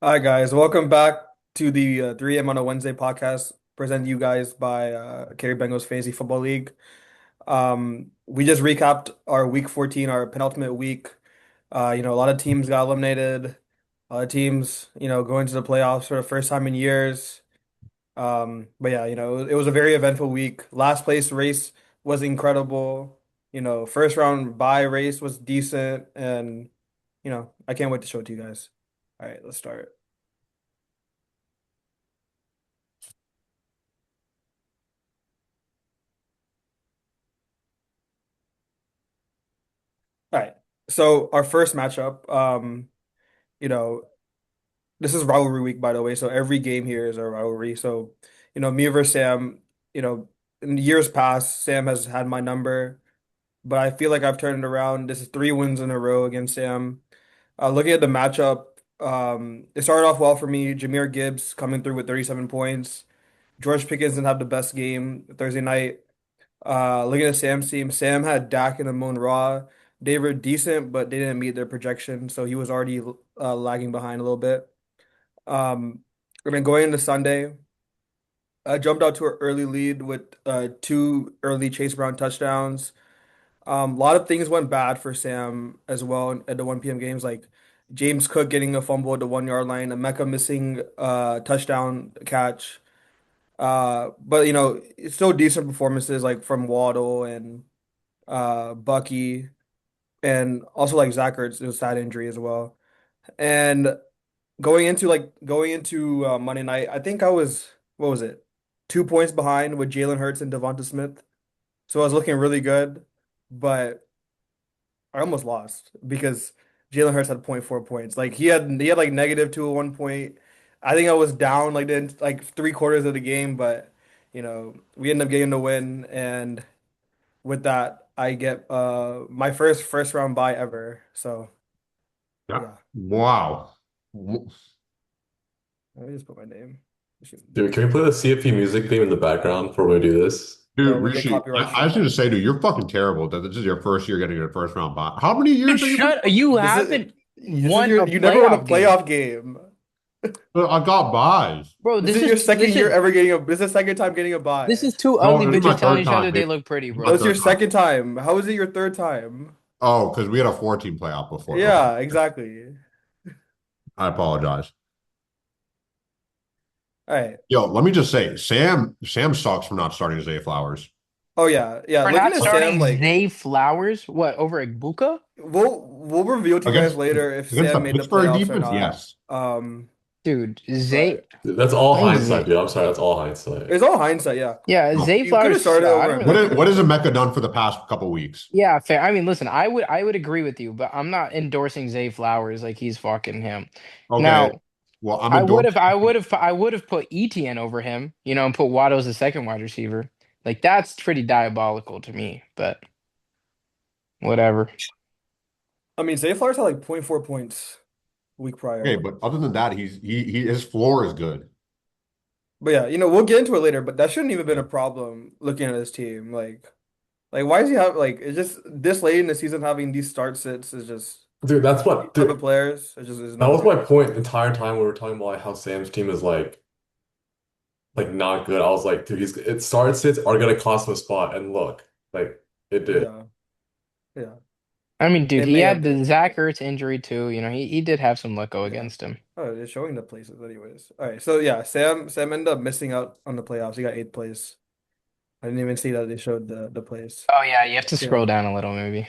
Hi guys, welcome back to the 3 a.m. on a Wednesday podcast presented to you guys by Carrie Bengals Fantasy Football League. We just recapped our week 14, our penultimate week. A lot of teams got eliminated. A lot of teams, going to the playoffs for the first time in years. But yeah, it was a very eventful week. Last place race was incredible. First round bye race was decent, and I can't wait to show it to you guys. All right, let's start. All right. So our first matchup, you know, this is rivalry week, by the way. So every game here is a rivalry. So, me versus Sam, you know, in years past, Sam has had my number, but I feel like I've turned it around. This is 3 wins in a row against Sam. Looking at the matchup, it started off well for me. Jahmyr Gibbs coming through with 37 points. George Pickens didn't have the best game Thursday night. Looking at Sam's team, Sam had Dak and Amon Ra. They were decent, but they didn't meet their projection, so he was already lagging behind a little bit. And then going into Sunday, I jumped out to an early lead with two early Chase Brown touchdowns. A lot of things went bad for Sam as well at the 1 p.m. games, like James Cook getting a fumble at the 1 yard line, Emeka missing a touchdown catch. But it's still decent performances like from Waddle and Bucky, and also like Zach Ertz, it was sad injury as well. And going into Monday night, I think I was what was it, 2 points behind with Jalen Hurts and Devonta Smith. So I was looking really good, but I almost lost because Jalen Hurts had zero point 0.4 points. Like he had like -2 at one point. I think I was down like then like 3 quarters of the game, but we ended up getting the win, and with that, I get my first round bye ever. So Yeah. yeah, Wow. let me just put my name. Dude, can we play the CFP music theme in the background before we do this? No, Dude, we'll get Rishi, copyright I was going to strike. say, dude, you're fucking terrible that this is your first year getting a first round bye. How many Dude, years have you been? shut. You This is haven't this is won your a you never won a playoff game, playoff game. I got buys. bro. This This is your is second year listen. ever getting a. This is the second time getting a This bye. is two No, ugly this is my bitches telling third each other time, they baby. look pretty, This is my Oh, bro. it's your third time. second time. How is it your third time? Oh, because we had a 14 playoff before. Okay. Yeah, exactly. I apologize. All right. Yo, let me just say, Sam sucks for not starting Zay Flowers. Oh yeah, yeah. For Looking not at Sam, starting like Zay Flowers, what over Ibuka? we'll reveal to you guys Against later if against the Sam made the Pittsburgh playoffs or defense, not. yes. Dude, Zay. But That's I all think hindsight, Zay. dude. I'm sorry, that's all hindsight. it's all hindsight. Yeah, Yeah, No. Zay you could have Flowers. started I over don't really care What about has him. Emeka done for the past couple weeks? Yeah, fair. I mean, listen, I would agree with you, but I'm not endorsing Zay Flowers like he's fucking him. Okay. Now, Well, I'm I would have, endorsing. I would have, I would have put ETN over him, and put Waddle as the second wide receiver. Like that's pretty diabolical to me, but whatever. I mean, Zay Flowers had like zero point 0.4 points week Okay, prior. but other than that, he his floor is good. But yeah, we'll get into it later, but that shouldn't even been a problem looking at his team. Like why is he have like it's just this late in the season having these start sits is just Dude, that's these what, type of dude, players. It just is that not was my good. point the entire time we were talking about like, how Sam's team is like not good. I was like, dude, it start sits are gonna cost him a spot, and look, like it did. Yeah, yeah. I mean, dude, It he may had have the been. Zach Ertz injury too. He did have some luck go Yeah. against him. Oh, they're showing the places anyways. All right. So yeah, Sam ended up missing out on the playoffs. He got eighth place. I didn't even see that they showed the place. Oh yeah, you have to Yeah. scroll down a little maybe.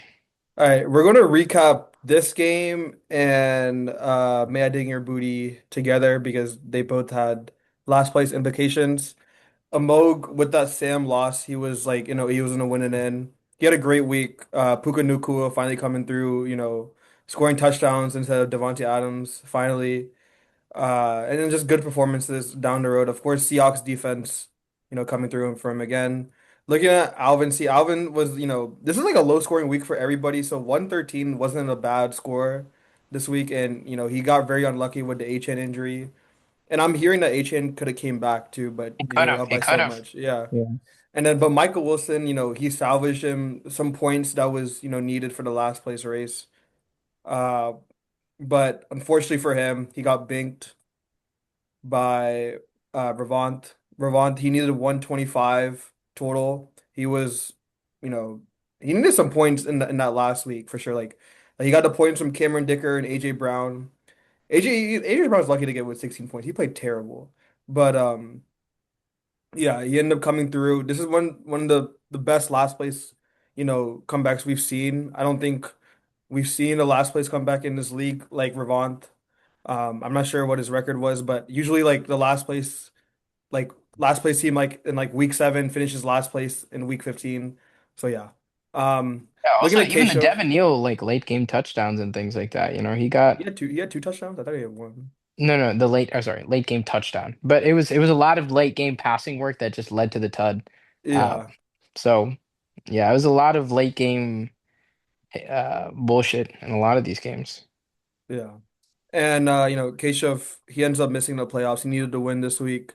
All right, we're gonna recap this game and May I Dig Your Booty together because they both had last place implications. Amog with that Sam loss, he was like, he was gonna win it in. He had a great week. Puka Nacua finally coming through, scoring touchdowns instead of Devontae Adams, finally. And then just good performances down the road. Of course, Seahawks defense, coming through for him again. Looking at Alvin, see, Alvin was, this is like a low scoring week for everybody. So 113 wasn't a bad score this week. And, he got very unlucky with the HN injury. And I'm hearing that HN could have came back too, but He they could were have. up He by could so have. much. Yeah. Yeah. But Michael Wilson, he salvaged him some points that was, needed for the last place race. Uh, but unfortunately for him, he got binked. by Ravant. Ravant, he needed 125 total. He was, you know, he needed some points in that last week for sure. Like he got the points from Cameron Dicker and AJ Brown. AJ Brown was lucky to get with 16 points. He played terrible. But yeah, he ended up coming through. This is one of the best last place, comebacks we've seen. I don't think we've seen a last place comeback in this league like Ravant. I'm not sure what his record was, but usually like the last place team like in like week 7 finishes last place in week 15. So yeah. Yeah, Looking also at even the Keshav, Devin Neal like late game touchdowns and things like that. he had two touchdowns. I thought he had one. No, the late, oh, sorry, late game touchdown. But it was a lot of late game passing work that just led to the tud. Uh, Yeah, so yeah, it was a lot of late game bullshit in a lot of these games. yeah. And Keshav, he ends up missing the playoffs. He needed to win this week.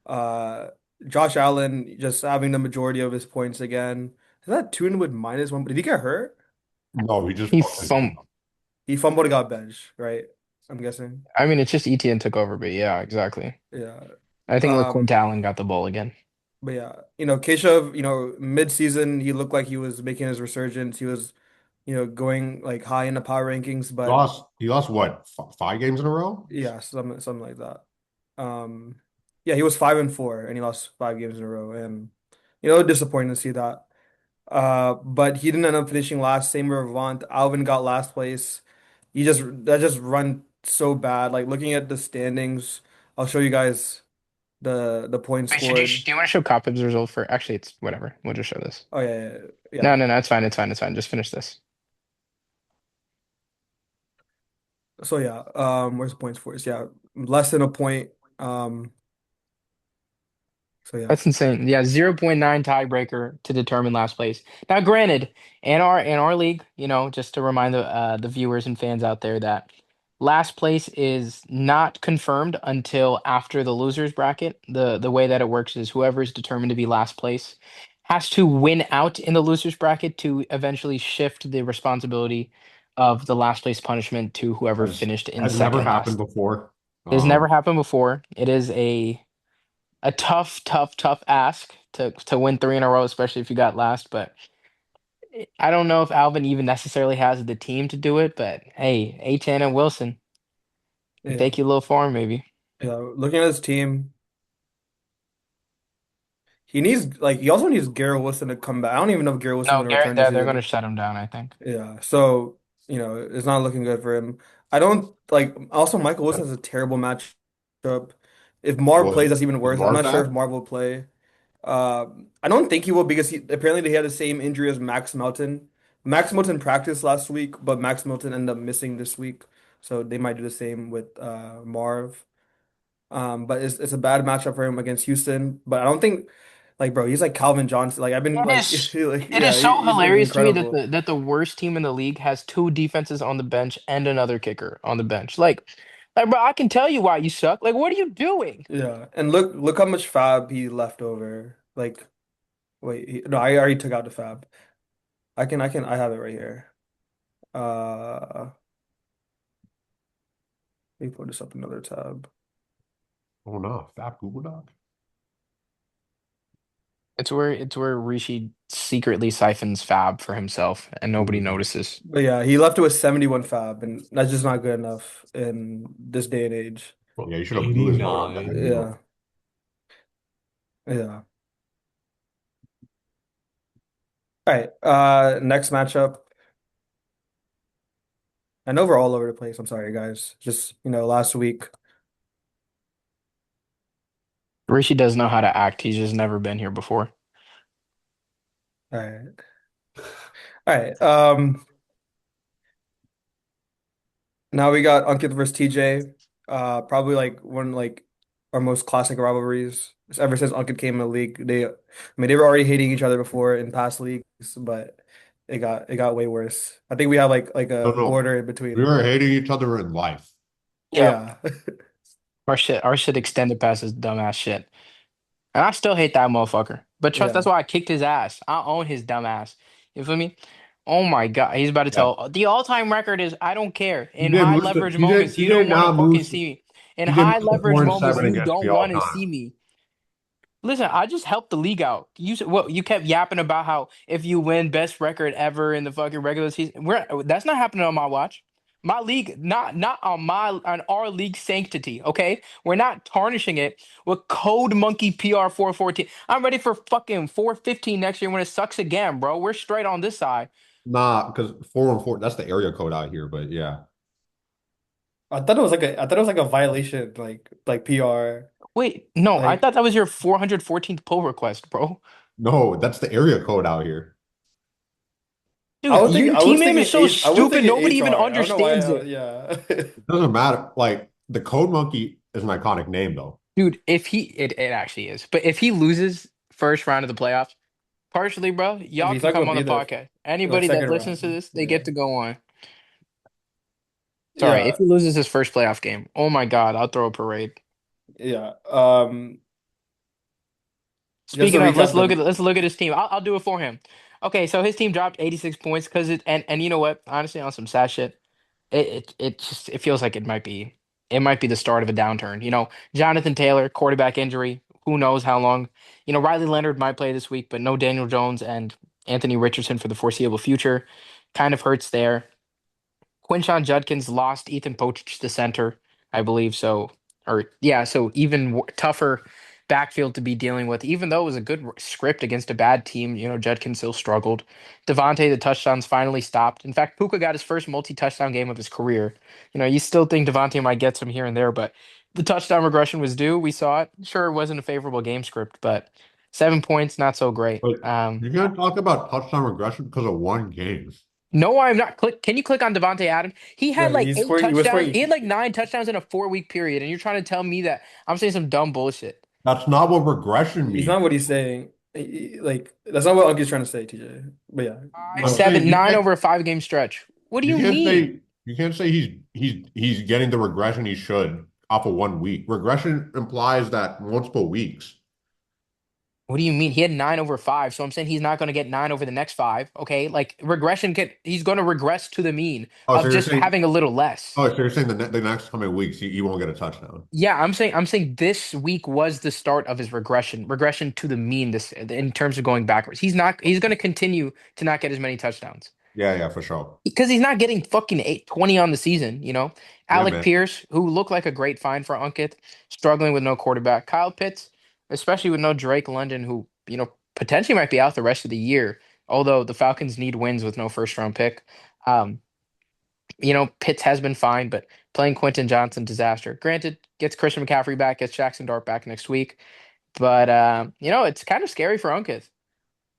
Uh, Josh Allen just having the majority of his points again. Is that Tune with -1? Did he get hurt? No, he just He fucking fum He fumbled and got benched, right? I'm guessing. I mean, it's just ETN took over, but yeah, exactly. Yeah. I think Um, LaQuint Allen got the ball again. but yeah, Keshav, mid-season, he looked like he was making his resurgence. He was, going like high in the power rankings, but he lost what, 5 games in a row? yeah, something like that. Um, yeah, he was 5-4 and he lost 5 games in a row, and disappointing to see that. But he didn't end up finishing last. Same with Avant. Alvin got last place. That just run so bad. Like looking at the standings, I'll show you guys the points Wait, scored. do you want to show Copham's result for? Actually, it's whatever. We'll just show this. Oh yeah, yeah, yeah. No, it's fine. It's fine. It's fine. Just finish this. So yeah, where's the points for us? Yeah, less than a point. Um, so yeah, That's insane. Yeah, 0.9 tiebreaker to determine last place. Now, granted, in our league, just to remind the viewers and fans out there that last place is not confirmed until after the losers bracket. The way that it works is whoever is determined to be last place has to win out in the losers bracket to eventually shift the responsibility of the last place punishment to whoever finished in Has never second happened last. before. It has never happened before. It is a tough, tough, tough ask to win three in a row, especially if you got last. But I don't know if Alvin even necessarily has the team to do it. But hey, A10 and Wilson can yeah, take you a little far, maybe. yeah. Looking at his team, he also needs Garrett Wilson to come back. I don't even know if Garrett Wilson's No, gonna Garrett, return this they're going to season. shut him down, I think. Yeah, so it's not looking good for him. I don't like. Also, Michael Wilson has a terrible matchup. If Marv Well, plays, that's even is worse. I'm Mars not sure back? if Marv will play. I don't think he will because apparently they had the same injury as Max Melton. Max Melton practiced last week, but Max Melton ended up missing this week, so they might do the same with Marv. But it's a bad matchup for him against Houston. But I don't think like bro, he's like Calvin Johnson. Like I've been It like, is. It is yeah, so he's like hilarious to me that incredible. the worst team in the league has two defenses on the bench and another kicker on the bench. Like, bro, I can tell you why you suck. Like, what are you doing? Yeah, and look how much fab he left over. Like wait, no, I already took out the fab. I have it right here. Let me put this up another tab. Oh no, Fab Google Doc. It's where Rishi secretly siphons Fab for himself and nobody notices. But yeah, he left it with 71 fab, and that's just not good enough in this day and age. Well, yeah, you should have blew his load on that. 89. Yeah, yeah. All right. Next matchup. I know we're all over the place. I'm sorry, guys. Just, last week. Rishi does know how to act. He's just never been here before. All right. All right. Now we got Ankit versus TJ. Probably like one like our most classic rivalries. Ever since Ankit came in the league, they were already hating each other before in past leagues, but it got way worse. I think we have like No, a no. border in We between. were hating each other in life. Yeah, Yeah, our shit extended past his dumbass shit. And I still hate that motherfucker. But trust, that's yeah, why I kicked his ass. I own his dumb ass. You feel me? Oh my God. He's about to Yeah. tell the all-time record is I don't care. In TJ high moves to leverage moments, you TJ don't want to now fucking moves see me. in He did high make leverage 4-7 moments, you against me don't all want to time. see me. Listen, I just helped the league out. You kept yapping about how if you win best record ever in the fucking regular season, that's not happening on my watch. My league, not on our league sanctity. Okay, we're not tarnishing it with Code Monkey PR 414. I'm ready for fucking 415 next year when it sucks again, bro. We're straight on this side. Nah, because 414, that's the area code out here, but yeah. I thought it was like a violation, like PR. Wait, no, I Like thought that was your 414th pull request, bro. No, that's the area code out here. Dude, your I team was name is thinking so H I was stupid. thinking Nobody even HR. I don't know why. understands it. Yeah. It doesn't matter. Like the Code Monkey is an iconic name though. Dude, if it actually is. But if he loses first round of the playoffs, partially, bro, I y'all mean, he's can not come gonna on be the there podcast. like Anybody that second listens to round. this, they Yeah. get to go on. Sorry, if Yeah. he loses his first playoff game, oh my God, I'll throw a parade. Yeah. Just to Speaking of, recap let's look at his team. I'll do it for him. Okay, so his team dropped 86 points because and you know what? Honestly, on some sad shit, it feels like it might be the start of a downturn. You know, Jonathan Taylor, quarterback injury. Who knows how long? You know, Riley Leonard might play this week, but no Daniel Jones and Anthony Richardson for the foreseeable future. Kind of hurts there. Quinshon Judkins lost Ethan Poach the center, I believe. So, or yeah, so even tougher backfield to be dealing with. Even though it was a good script against a bad team, you know, Judkins still struggled. Devontae, the touchdowns finally stopped. In fact, Puka got his first multi-touchdown game of his career. You know, you still think Devontae might get some here and there, but the touchdown regression was due. We saw it. Sure, it wasn't a favorable game script, but 7 points, not so great. But you can't talk about touchdown regression because of one game. No, I'm not. Can you click on Devontae Adams? He had yeah, like eight he was touchdowns. He scoring had like 9 touchdowns in a 4 week period, and you're trying to tell me that I'm saying some dumb bullshit. That's not what regression he's means. not what he's saying. Like that's not what Uncle's trying to say, TJ. But yeah, Five, I'm go. saying seven, nine over a 5 game stretch. What do you mean? you can't say he's getting the regression he should off of 1 week. Regression implies that multiple weeks. What do you mean? He had 9 over 5, so I'm saying he's not going to get 9 over the next five. Okay, like regression can he's going to regress to the mean Oh, so of you're just saying having a little less. the next coming weeks he won't get a touchdown. Yeah, I'm saying this week was the start of his regression to the mean this in terms of going backwards. He's going to continue to not get as many touchdowns. Yeah, yeah, for sure. Because he's not getting fucking 20 on the season, you know. Yeah, Alec man. Pierce, who looked like a great find for Unkith, struggling with no quarterback. Kyle Pitts, especially with no Drake London, who, you know, potentially might be out the rest of the year, although the Falcons need wins with no first round pick. Um, you know, Pitts has been fine, but playing Quentin Johnson, disaster. Granted, gets Christian McCaffrey back, gets Jackson Dart back next week. But you know, it's kind of scary for Unkith.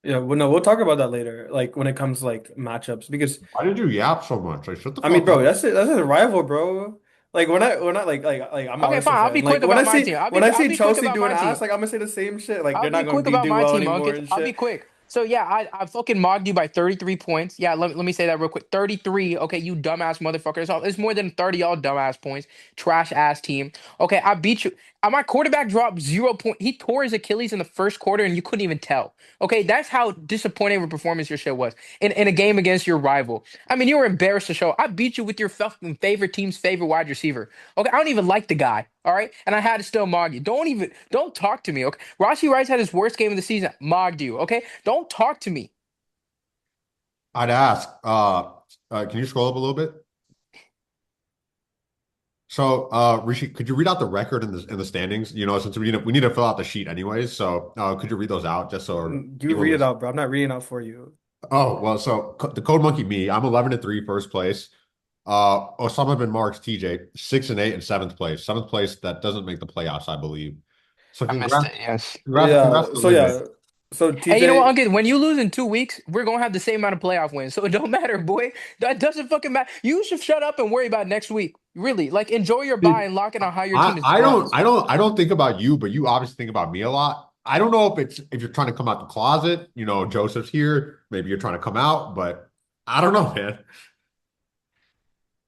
Yeah, well, no, we'll talk about that later. Like when it comes to like matchups, because Why did you yap so much? Like, shut the I mean, fuck bro, up. that's a rival, bro. Like when I like I'm an Okay, fine. Arsenal I'll fan. be Like quick about my team. when I I'll see be quick Chelsea about doing my ass, team. like I'm gonna say the same shit. Like I'll they're be not gonna quick be about do my well team, anymore Unkit. and I'll be shit. quick. So yeah, I fucking mogged you by 33 points. Yeah, let me say that real quick. 33. Okay, you dumbass motherfuckers. It's more than 30 y'all dumbass points. Trash ass team. Okay, I beat you. My quarterback dropped 0 point. He tore his Achilles in the first quarter and you couldn't even tell. Okay, that's how disappointing of a performance your shit was in a game against your rival. I mean, you were embarrassed to show. I beat you with your fucking favorite team's favorite wide receiver. Okay, I don't even like the guy. All right, and I had to still mog you. Don't talk to me. Okay, Rashi Rice had his worst game of the season. Mogged you. Okay, don't talk to me. I'd ask, can you scroll up a little bit? So, Rishi, could you read out the record in the standings? You know, since we need to fill out the sheet anyways. So, could you read those out just so You people read it listen? out, bro. I'm not reading out for you. Oh, well, so the Code Monkey me, I'm 11-3 first place. Osama bin Mark's TJ 6-8 in seventh place. Seventh place that doesn't make the playoffs, I believe. So I missed congrats, it. Yes. congrats Yeah. to So win, man. yeah. So Hey, you know TJ, what, Uncle? When you lose in 2 weeks, we're gonna have the same amount of playoff wins. So it don't matter, boy. That doesn't fucking matter. You should shut up and worry about next week. Really, like enjoy your See, bye and lock in on how your team is I don't buzzed. I don't I don't think about you, but you obviously think about me a lot. I don't know if you're trying to come out the closet, you know, Joseph's here, maybe you're trying to come out, but I don't know, man.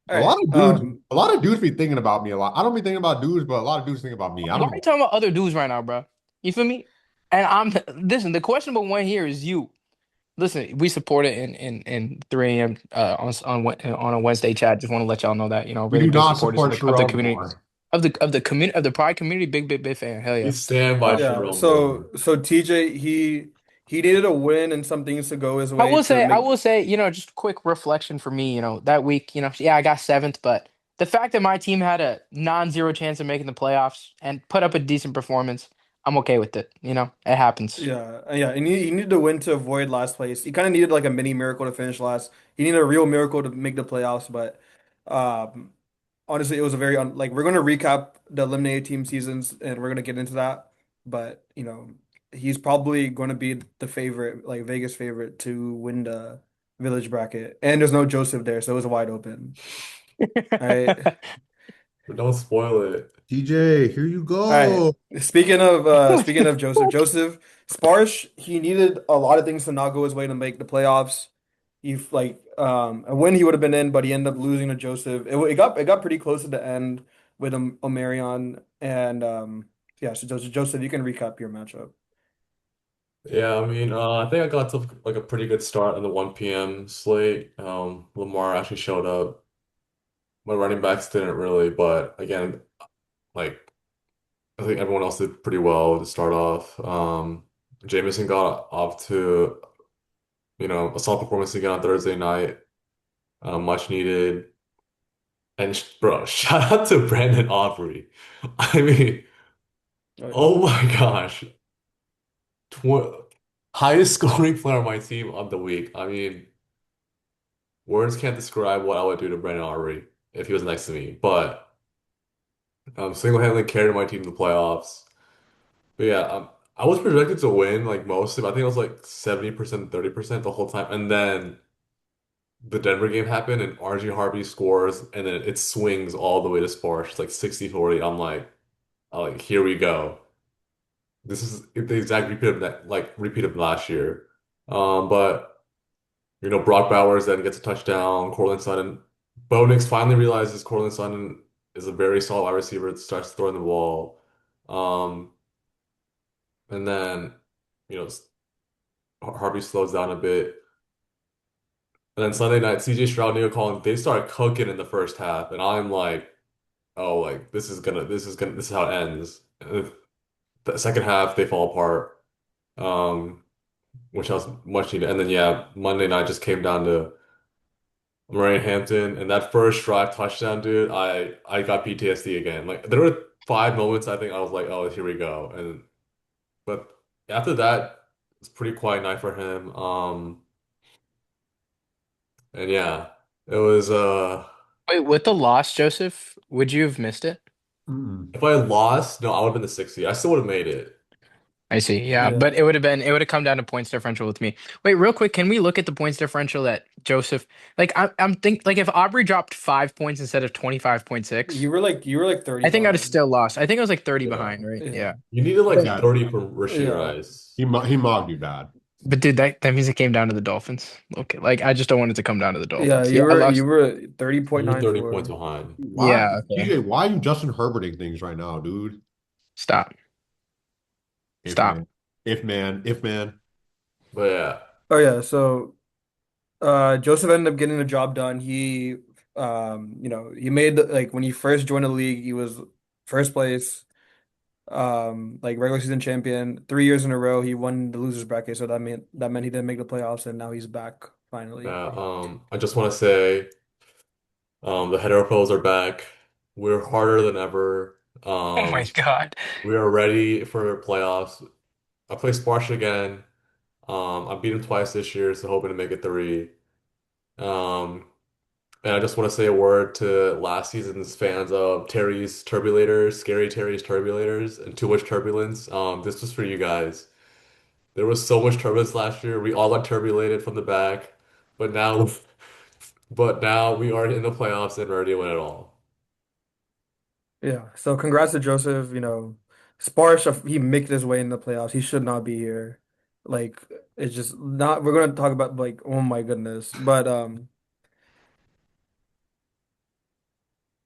all right. A lot of dudes be thinking about me a lot. I don't be thinking about dudes, but a lot of dudes think about me. I Why don't are you know. talking about other dudes right now, bro? You feel me? And I'm listen. The questionable one here is you. Listen, we support it in 3 a.m. On a Wednesday chat. Just want to let y'all know that, you know, We really do big not supporters of support the Sharon community. more. Of the community of the Pride community, big fan. Hell We yeah. stand by Um, Yeah. Jerome, bro. So TJ he needed a win and some things to go his I way will to say, I make. will say, just quick reflection for me, that week, yeah, I got seventh, but the fact that my team had a non-zero chance of making the playoffs and put up a decent performance, I'm okay with it. It happens. Yeah, yeah, and he needed to win to avoid last place. He kind of needed like a mini miracle to finish last. He needed a real miracle to make the playoffs, but um, honestly, it was a very like we're going to recap the eliminated team seasons and we're going to get into that. But he's probably going to be the favorite, like Vegas favorite to win the village bracket. And there's no Joseph there, so it was wide open. All right. But don't spoil it. TJ, here you All right. go. Speaking of Joseph Sparsh, he needed a lot of things to not go his way to make the playoffs. He like a win he would have been in, but he ended up losing to Joseph. It got pretty close at the end with Omarion and yeah. So Joseph, you can recap your matchup. Yeah, I mean, I think I got to like a pretty good start on the 1 p.m. slate. Lamar actually showed up. My running backs didn't really, but again, like I think everyone else did pretty well to start off. Jameson got off to, a solid performance again on Thursday night. Much needed. And bro, shout out to Brandon Aubrey. I mean, Oh yeah. oh my gosh. Tw Highest scoring player on my team of the week. I mean, words can't describe what I would do to Brandon Aubrey if he was next to me. But single-handedly carried my team to the playoffs. But yeah, I was projected to win like most of. I think it was like 70%, 30% the whole time. And then the Denver game happened and RG Harvey scores and then it swings all the way to Sparsh. It's like 60-40. I'm like, here we go. This is the exact repeat of that, like repeat of last year. But Brock Bowers then gets a touchdown. Cortland Sutton, Bo Nix finally realizes Cortland Sutton is a very solid wide receiver. That starts throwing the ball. Um, and then you know Harvey slows down a bit. And then Sunday night, CJ Stroud, Nico Collins, they start cooking in the first half, and I'm like, oh, like this is how it ends. And the second half, they fall apart. Um, which was much needed. And then yeah, Monday night just came down to Murray Hampton and that first drive touchdown, dude. I got PTSD again. Like there were 5 moments I think I was like, oh, here we go. And but after that, it's pretty quiet night for him. And yeah, it was Wait, with the loss, Joseph, would you have missed it? Mm. if I had lost, no, I would have been the 60. I still would have made it. I see. Yeah, but Yeah. it would have come down to points differential with me. Wait, real quick, can we look at the points differential that Joseph like if Aubrey dropped 5 points instead of 25.6, You were like 30 I think I'd have behind. still lost. I think I was like 30 Yeah. behind, right? Yeah. Yeah. You needed like But Yeah, 30 from Rashid yeah. Rice. he mogged you bad. But dude, that means it came down to the Dolphins. Okay. Like I just don't want it to come down to the Yeah, Dolphins. you Yeah, I were you lost. were You were 30 points 30.94. behind. Why, Yeah, okay. TJ? Why are you Justin Herberting things right now, dude? Stop. If Stop. man, if man. But yeah. Oh yeah, so Joseph ended up getting the job done. He made like when he first joined the league, he was first place, like regular season champion. 3 years in a row, he won the losers bracket, so that meant he didn't make the playoffs, and now he's back finally. Yeah, I just want to say, the hetero pros are back. We're harder than ever. Oh my God. We are ready for playoffs. I play Sparsh again. I beat him twice this year, so hoping to make it three. Um, and I just want to say a word to last season's fans of Terry's Turbulators, Scary Terry's Turbulators, and Too Much Turbulence. This was for you guys. There was so much turbulence last year. We all got turbulated from the back, but now, but now we are in the playoffs and ready to win it all. Yeah, so congrats to Joseph. Sparsh, he made his way in the playoffs. He should not be here. Like, it's just not. We're gonna talk about like, oh my goodness, but all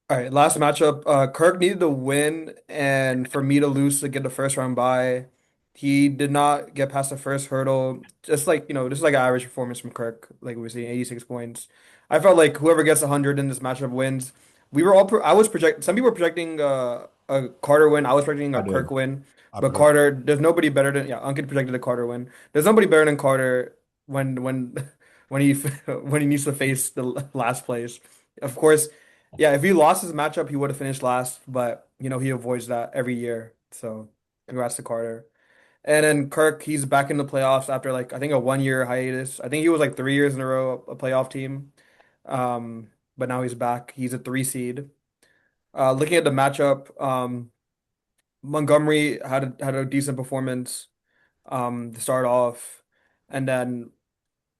right, last matchup. Kirk needed to win and for me to lose to get the first round bye. He did not get past the first hurdle. Just like an average performance from Kirk, like we see, 86 points. I felt like whoever gets 100 in this matchup wins. we were all I was projecting. Some people were projecting a Carter win. I was projecting I a did. Kirk win. I But project. Carter, there's nobody better than yeah. Ankit projected a Carter win. There's nobody better than Carter when when he when he needs to face the last place. Of course, yeah. If he lost his matchup, he would have finished last. But you know he avoids that every year. So congrats to Carter. And then Kirk, he's back in the playoffs after like I think a 1 year hiatus. I think he was like 3 years in a row a playoff team. But now he's back. He's a 3 seed. Looking at the matchup, Montgomery had a decent performance to start off, and then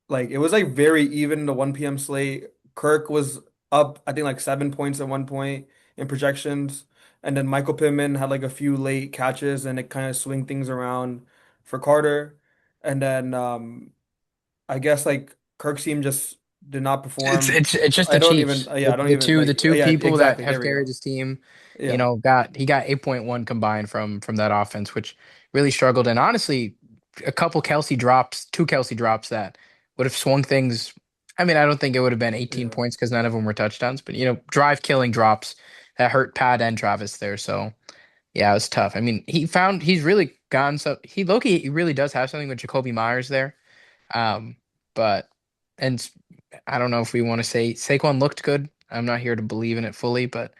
like it was like very even in the 1 p.m. slate. Kirk was up, I think like 7 points at one point in projections, and then Michael Pittman had like a few late catches, and it kind of swing things around for Carter, and then I guess like Kirk's team just did not It's perform. it's it's just I the don't even Chiefs. yeah, The, I don't the even two the like two yeah, people that exactly. have There we carried go. his team, Yeah. he got 8.1 combined from that offense, which really struggled. And honestly, a couple Kelsey drops, two Kelsey drops that would have swung things. I mean, I don't think it would have been 18 Yeah. points because none of them were touchdowns, but drive killing drops that hurt Pat and Travis there. So yeah, it was tough. I mean, he's really gone so he really does have something with Jacoby Myers there. Um, but and I don't know if we want to say Saquon looked good. I'm not here to believe in it fully, but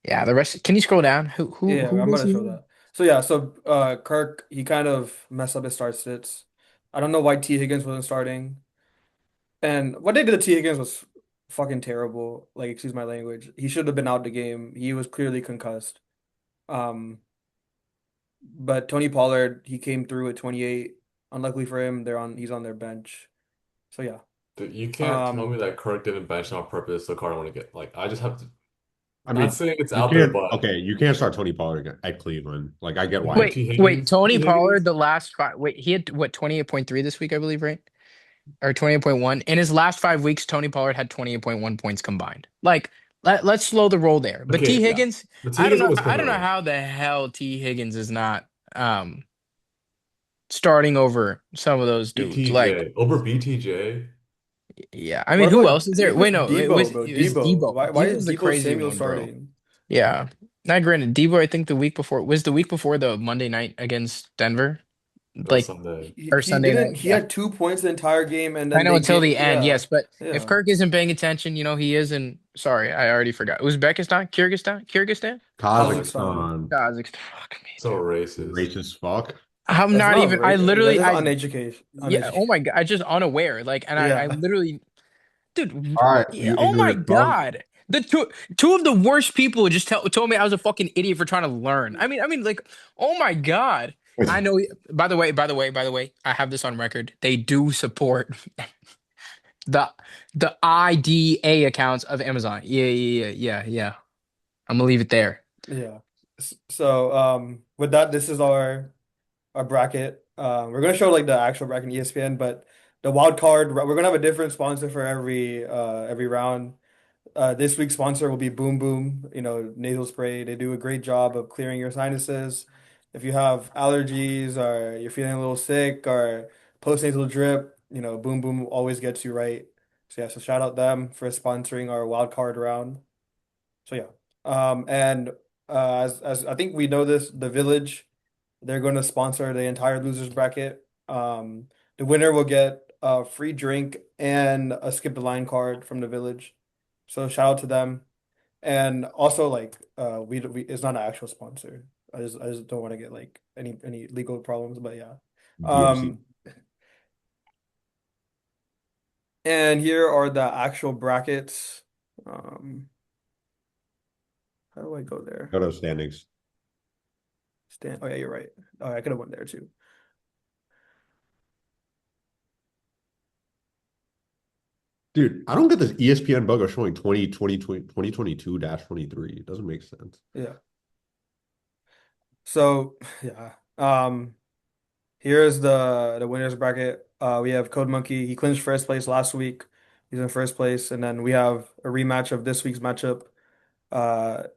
yeah, the rest. Can you scroll down? Yeah, Who I'm does gonna he show have? that. So Kirk, he kind of messed up his start sits. I don't know why T. Higgins wasn't starting. And what they did to T. Higgins was fucking terrible. Like, excuse my language. He should have been out the game. He was clearly concussed. Um, but Tony Pollard, he came through at 28. Unluckily for him, he's on their bench. So yeah. Dude, you can't tell Um, me that Kirk didn't bench on purpose so Carter want to get like I just have to I not mean, saying it's you out there, can't. but Okay, you can't start Tony Pollard at Cleveland. Like I get why. Wait, Tony T. Pollard, Higgins, the last five. Wait, he had what 28.3 this week, I believe, right? Or 28.1. In his last 5 weeks, Tony Pollard had 28.1 points combined. Like, let's slow the roll there. But T okay, yeah. Higgins, But T. Higgins always I coming don't know in. how the hell T Higgins is not um starting over some of those dudes. Like, BTJ over BTJ. yeah, I mean, what who about else is there? Wait, even no, Debo, bro? it was Debo. Debo. Why is Debo's the Debo crazy Samuel one, bro. starting? Yeah. Now, granted, Debo, I think the week before the Monday night against Denver, That was like, Sunday. or He Sunday night. didn't. He Yeah, had 2 points the entire game, and I then know they until get the end. yeah, Yes, but if yeah. Kirk isn't paying attention, he is in. Sorry, I already forgot. Kyrgyzstan. Kazakhstan. Kazakhstan, Kazakhstan. Fuck me. So racist. racist fuck. I'm That's not not even. I right. That's literally. just I uneducated. Yeah. Uneducated. Oh my god. I just unaware. Like, and I Yeah, literally. Dude, All right, yeah, you oh my ignorant fuck. God. The two of the worst people just told me I was a fucking idiot for trying to learn. Like, oh my God. I know. By the way, I have this on record. They do support the IDA accounts of Amazon. Yeah. I'm gonna leave it there. yeah. So with that, this is our bracket. We're gonna show like the actual bracket in ESPN, but the wild card. We're gonna have a different sponsor for every round. This week's sponsor will be Boom Boom, nasal spray. They do a great job of clearing your sinuses. If you have allergies or you're feeling a little sick or postnasal drip, Boom Boom always gets you right. So yeah, so shout out them for sponsoring our wild card round. So yeah. And as I think we know this, the Village, they're going to sponsor the entire losers bracket. The winner will get a free drink and a skip the line card from the Village. So shout out to them. And also like we it's not an actual sponsor. I just don't want to get like any legal problems, but yeah. DMC. Um and here are the actual brackets. How do I go there? Go to standings. Oh yeah, you're right. Oh, I could have went there too. Dude, I don't get this ESPN bug of showing 2022-23. It doesn't make sense. Yeah. So yeah. Here's the winners bracket. We have Code Monkey. He clinched first place last week. He's in first place, and then we have a rematch of this week's matchup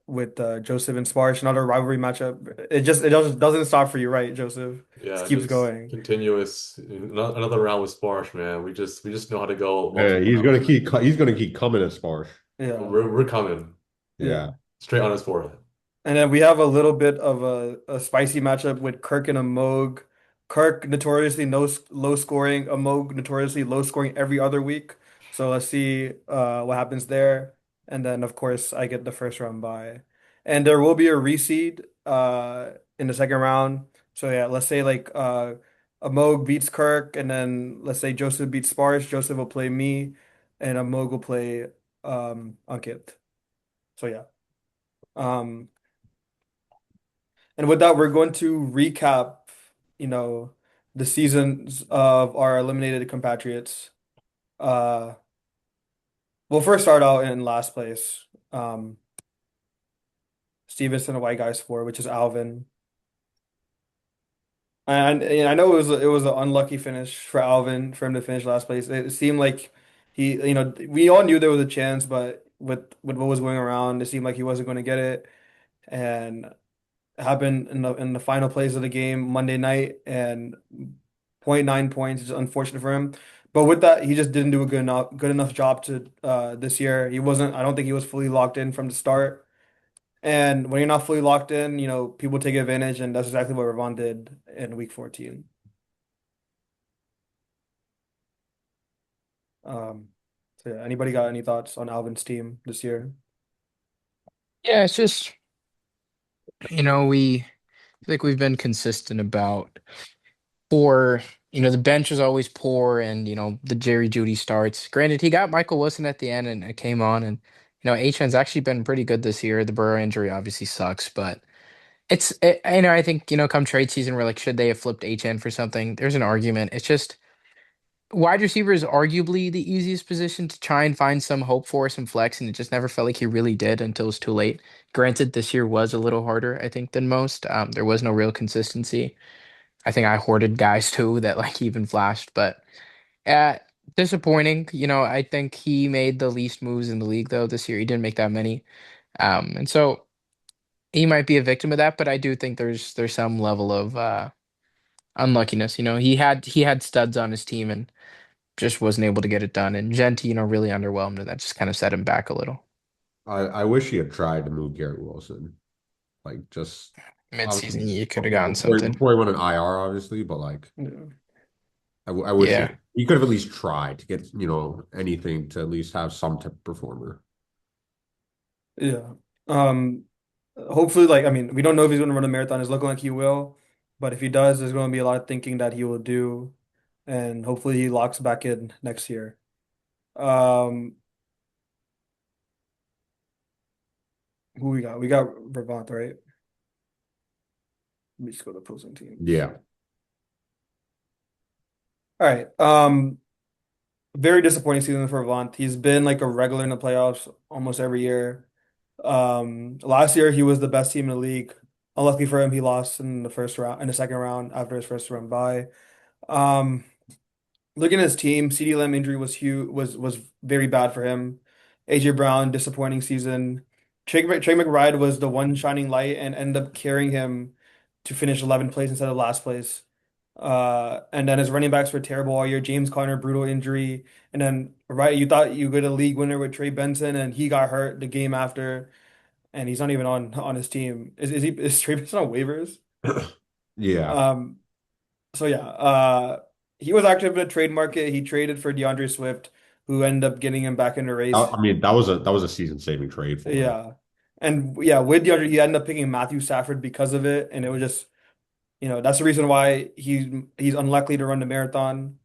with Joseph and Sparsh, another rivalry matchup. It just doesn't stop for you, right, Joseph? Just Yeah, keeps just going. continuous. Another round with Sparsh, man. We just know how to go Yeah, multiple rounds. he's gonna keep coming as far. Yeah. We're coming. Yeah. Yeah. Straight on his forehead. And then we have a little bit of a spicy matchup with Kirk and Amog. Kirk notoriously low scoring, Amog notoriously low scoring every other week. So let's see what happens there. And then of course I get the first round bye. And there will be a reseed in the second round. So yeah, let's say like Amog beats Kirk, and then let's say Joseph beats Sparse. Joseph will play me, and Amog will play Ankit. So yeah. Um and with that, we're going to recap, you know, the seasons of our eliminated compatriots. Uh, we'll first start out in last place. Stevenson and White Guys 4, which is Alvin. And I know it was an unlucky finish for Alvin for him to finish last place. It seemed like we all knew there was a chance, but with what was going around, it seemed like he wasn't going to get it. And happened in the final plays of the game Monday night, and point 0.9 points is unfortunate for him. But with that, he just didn't do a good enough job to this year. He wasn't I don't think he was fully locked in from the start. And when you're not fully locked in, people take advantage, and that's exactly what Ravon did in week 14. Um, so yeah, anybody got any thoughts on Alvin's team this year? Yeah, it's just, we feel like we've been consistent about poor, the bench is always poor and, the Jerry Judy starts. Granted, he got Michael Wilson at the end and it came on and, Achan's actually been pretty good this year. The Burrow injury obviously sucks, but I think, come trade season, we're like, should they have flipped Achan for something? There's an argument. It's just wide receiver is arguably the easiest position to try and find some hope for, some flex, and it just never felt like he really did until it was too late. Granted, this year was a little harder, I think, than most. There was no real consistency. I think I hoarded guys too that like even flashed, but uh, disappointing. I think he made the least moves in the league though this year. He didn't make that many, and so he might be a victim of that. But I do think there's some level of unluckiness. He had studs on his team and just wasn't able to get it done. And Genti, really underwhelmed, and that just kind of set him back a little. I wish he had tried to move Garrett Wilson. Like just Mid-season, obviously you could have gotten something. before he went on IR, obviously, but like Yeah. I wish Yeah. he could have at least tried to get, anything to at least have some type of performer. Yeah. Um, Hopefully, like, I mean, we don't know if he's going to run a marathon. It's looking like he will, but if he does, there's going to be a lot of thinking that he will do, and hopefully he locks back in next year. Um, who we got? We got Brabant, right? Let me just go to opposing teams. Yeah. All right. Very disappointing season for Avant. He's been like a regular in the playoffs almost every year. Last year he was the best team in the league. Unlucky for him, he lost in the second round after his first round bye. Um, Looking at his team, CeeDee Lamb injury was huge, was very bad for him. AJ Brown, disappointing season. Trey McBride was the one shining light and ended up carrying him to finish 11th place instead of last place. And then his running backs were terrible all year. James Conner, brutal injury. And then, right, you thought you get a league winner with Trey Benson, and he got hurt the game after, and he's not even on his team. Is Trey Benson on waivers? Yeah. Um, so yeah, he was active in the trade market. He traded for DeAndre Swift, who ended up getting him back in the race. I mean, that was a season-saving trade for him. Yeah. And yeah, with DeAndre, he ended up picking Matthew Stafford because of it. And it was just, that's the reason why he's unlikely to run the marathon.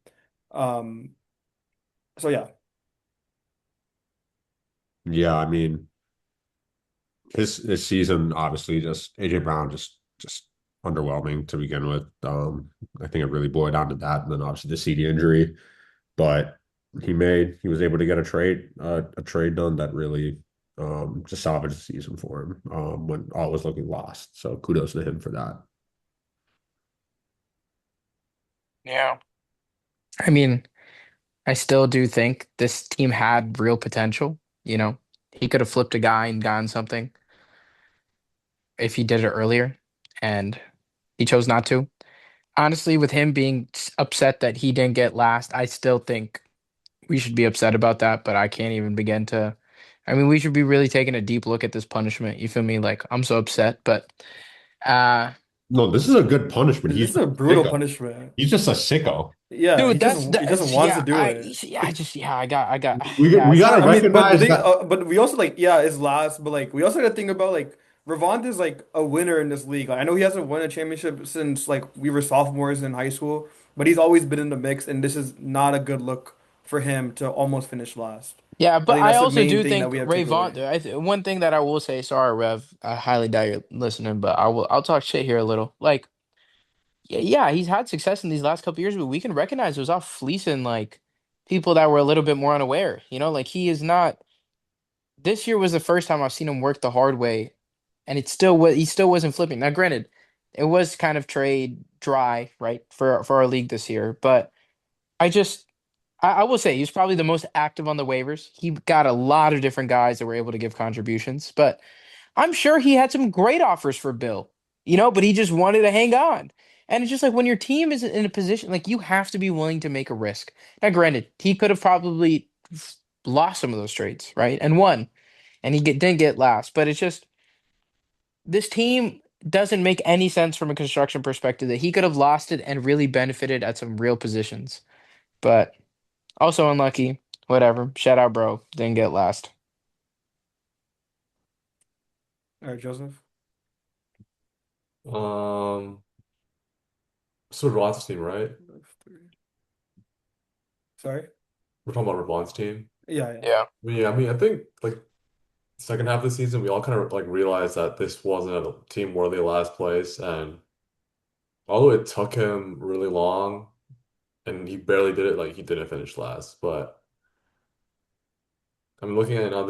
Um, so yeah. Yeah, I mean, this season obviously just AJ Brown just underwhelming to begin with. I think it really boiled down to that, and then obviously the CD injury. But he was able to get a trade done that really just salvaged the season for him when all was looking lost. So kudos to him for that. Yeah. I mean, I still do think this team had real potential. He could have flipped a guy and gotten something if he did it earlier, and he chose not to. Honestly, with him being upset that he didn't get last, I still think we should be upset about that, but I can't even begin to I mean, we should be really taking a deep look at this punishment. You feel me? Like, I'm so upset, but uh No, this is a good punishment. This He's is just a a brutal sicko. punishment. He's just a sicko. Yeah, dude, he just that's wants to yeah, do it. I got We yeah, we it's gotta not I mean, but the recognize thing, that. but we also like, yeah, it's last, but like, we also got to think about like Ravont is like a winner in this league. Like, I know he hasn't won a championship since like we were sophomores in high school, but he's always been in the mix, and this is not a good look for him to almost finish last. yeah, I but think I that's the also main do thing that think we have to Ray take Vaughn. away. One thing that I will say, sorry, Rev, I highly doubt you're listening, but I'll talk shit here a little. Like, yeah, he's had success in these last couple years, but we can recognize it was off fleecing like people that were a little bit more unaware. You know, like he is not. This year was the first time I've seen him work the hard way, and it still was. He still wasn't flipping. Now, granted, it was kind of trade dry, right, for our league this year, but I just. I will say he's probably the most active on the waivers. He got a lot of different guys that were able to give contributions, but I'm sure he had some great offers for Bill, but he just wanted to hang on. And it's just like when your team is in a position, like you have to be willing to make a risk. Now, granted, he could have probably lost some of those trades, right? And won, and didn't get last. But it's just this team doesn't make any sense from a construction perspective that he could have lost it and really benefited at some real positions. But also unlucky. Whatever. Shout out, bro. Didn't get last. All right, Joseph. Um, so Ravon's team, right? Sorry. We're talking about Ravon's team. Yeah, yeah. Yeah. I think like second half of the season, we all kind of like realized that this wasn't a team worthy of last place, and although it took him really long and he barely did it, like he didn't finish last. But I'm looking at it now,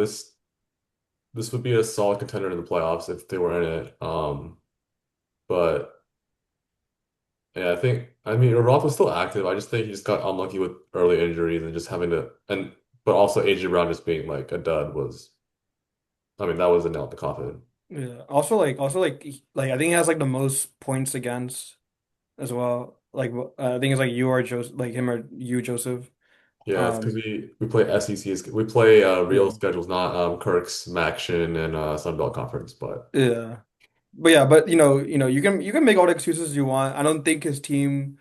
this would be a solid contender in the playoffs if they were in it. But yeah, I mean Roth was still active. I just think he just got unlucky with early injuries and just having to and but also AJ Brown just being like a dud was I mean that was a nail in the coffin. Yeah. Also like I think he has like the most points against as well. Like I think it's like you or Joseph, like him or you, Joseph. Yeah, it's because Um, we play SEC, we play real yeah, schedules, not Kirk's, Maction, and Sun Belt Conference. But yeah, but you can make all the excuses you want. I don't think his team.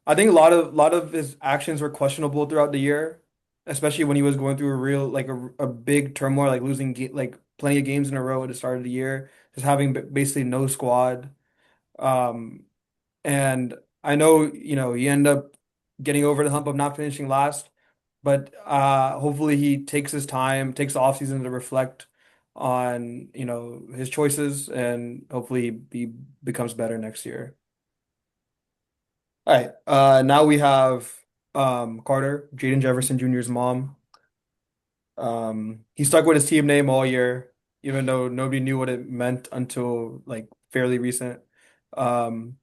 I think a lot of his actions were questionable throughout the year, especially when he was going through a real like a big turmoil, like losing like plenty of games in a row at the start of the year, just having basically no squad. Um, And I know, he ended up getting over the hump of not finishing last, but hopefully he takes his time, takes the offseason to reflect on, his choices, and hopefully he becomes better next year. All right. Now we have Carter, Jaden Jefferson Jr.'s mom. He stuck with his team name all year, even though nobody knew what it meant until like fairly recent. Um,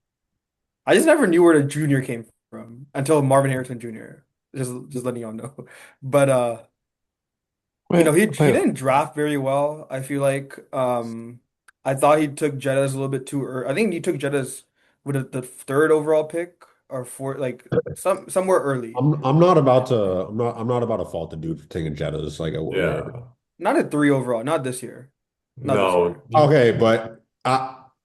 I just never knew where the junior came from until Marvin Harrison Jr. Just letting y'all know. But Wait, he wait. didn't draft very well, I feel like. I thought he took Jettas a little bit too early. I think he took Jettas with the third overall pick or fourth, like somewhere early. I'm not about to fault the dude for taking Jettas like where. yeah, Not at three overall, not this year. Not this no, year. Okay, but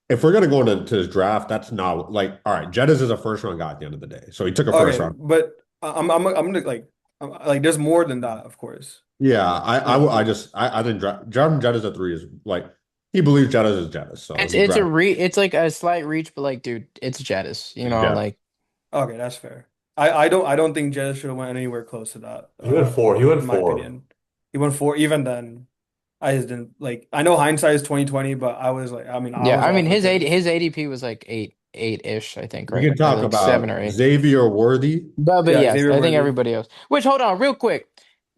if we're gonna go into his draft, that's not like all right. Jettas is a first round guy at the end of the day, so he took a first Okay, round. but I'm gonna like there's more than that, of course. Yeah, Like I think Jordan Jettas at three is like he believes Jettas is Jettas, so he drafted. It's like a slight reach, but like, dude, it's Jettis. Yeah, Like okay, that's fair. I don't think Jazz should have went anywhere close to that. he went four. He went In my four. opinion, he went four. Even then, I just didn't like. I know hindsight is 2020, but I was like, I mean, I yeah, was I mean off with his Jazz. ADP was like eight ish, I think, we right? can Or talk like seven about or eight. Xavier Worthy. But Yeah, yes, Xavier I think Worthy. everybody else. Which hold on, real quick.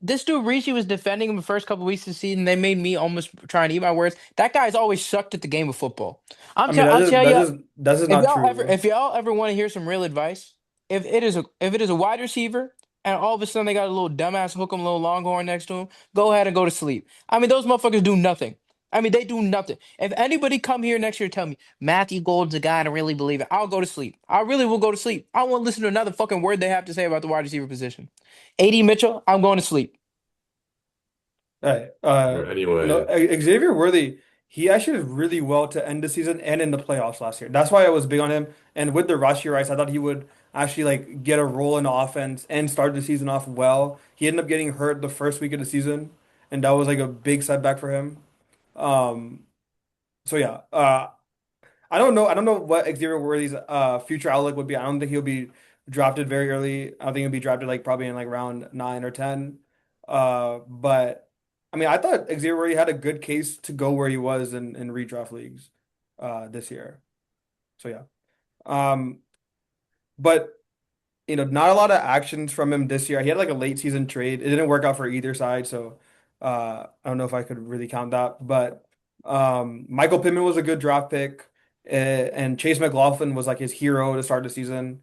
This dude Ricci was defending him the first couple weeks of the season. They made me almost try and eat my words. That guy's always sucked at the game of football. I mean, I'll tell you. that's just not true. If y'all ever want to hear some real advice, if it is a wide receiver and all of a sudden they got a little dumbass hook 'em, little longhorn next to him, go ahead and go to sleep. I mean, those motherfuckers do nothing. I mean, they do nothing. If anybody come here next year and tell me Matthew Gold's a guy to really believe it, I'll go to sleep. I really will go to sleep. I won't listen to another fucking word they have to say about the wide receiver position. AD Mitchell, I'm going to sleep. Right. Or No, anyway, Xavier Worthy, he actually did really well to end the season and in the playoffs last year. That's why I was big on him. And with the rushy rights, I thought he would actually like get a role in the offense and start the season off well. He ended up getting hurt the first week of the season, and that was like a big setback for him. Um, so yeah, I don't know. I don't know what Xavier Worthy's future outlook would be. I don't think he'll be drafted very early. I think he'll be drafted like probably in like round 9 or 10. But I mean, I thought Xavier Worthy had a good case to go where he was in redraft leagues this year. So yeah. Um, but not a lot of actions from him this year. He had like a late season trade. It didn't work out for either side, so I don't know if I could really count that. But Michael Pittman was a good draft pick, and Chase McLaughlin was like his hero to start the season.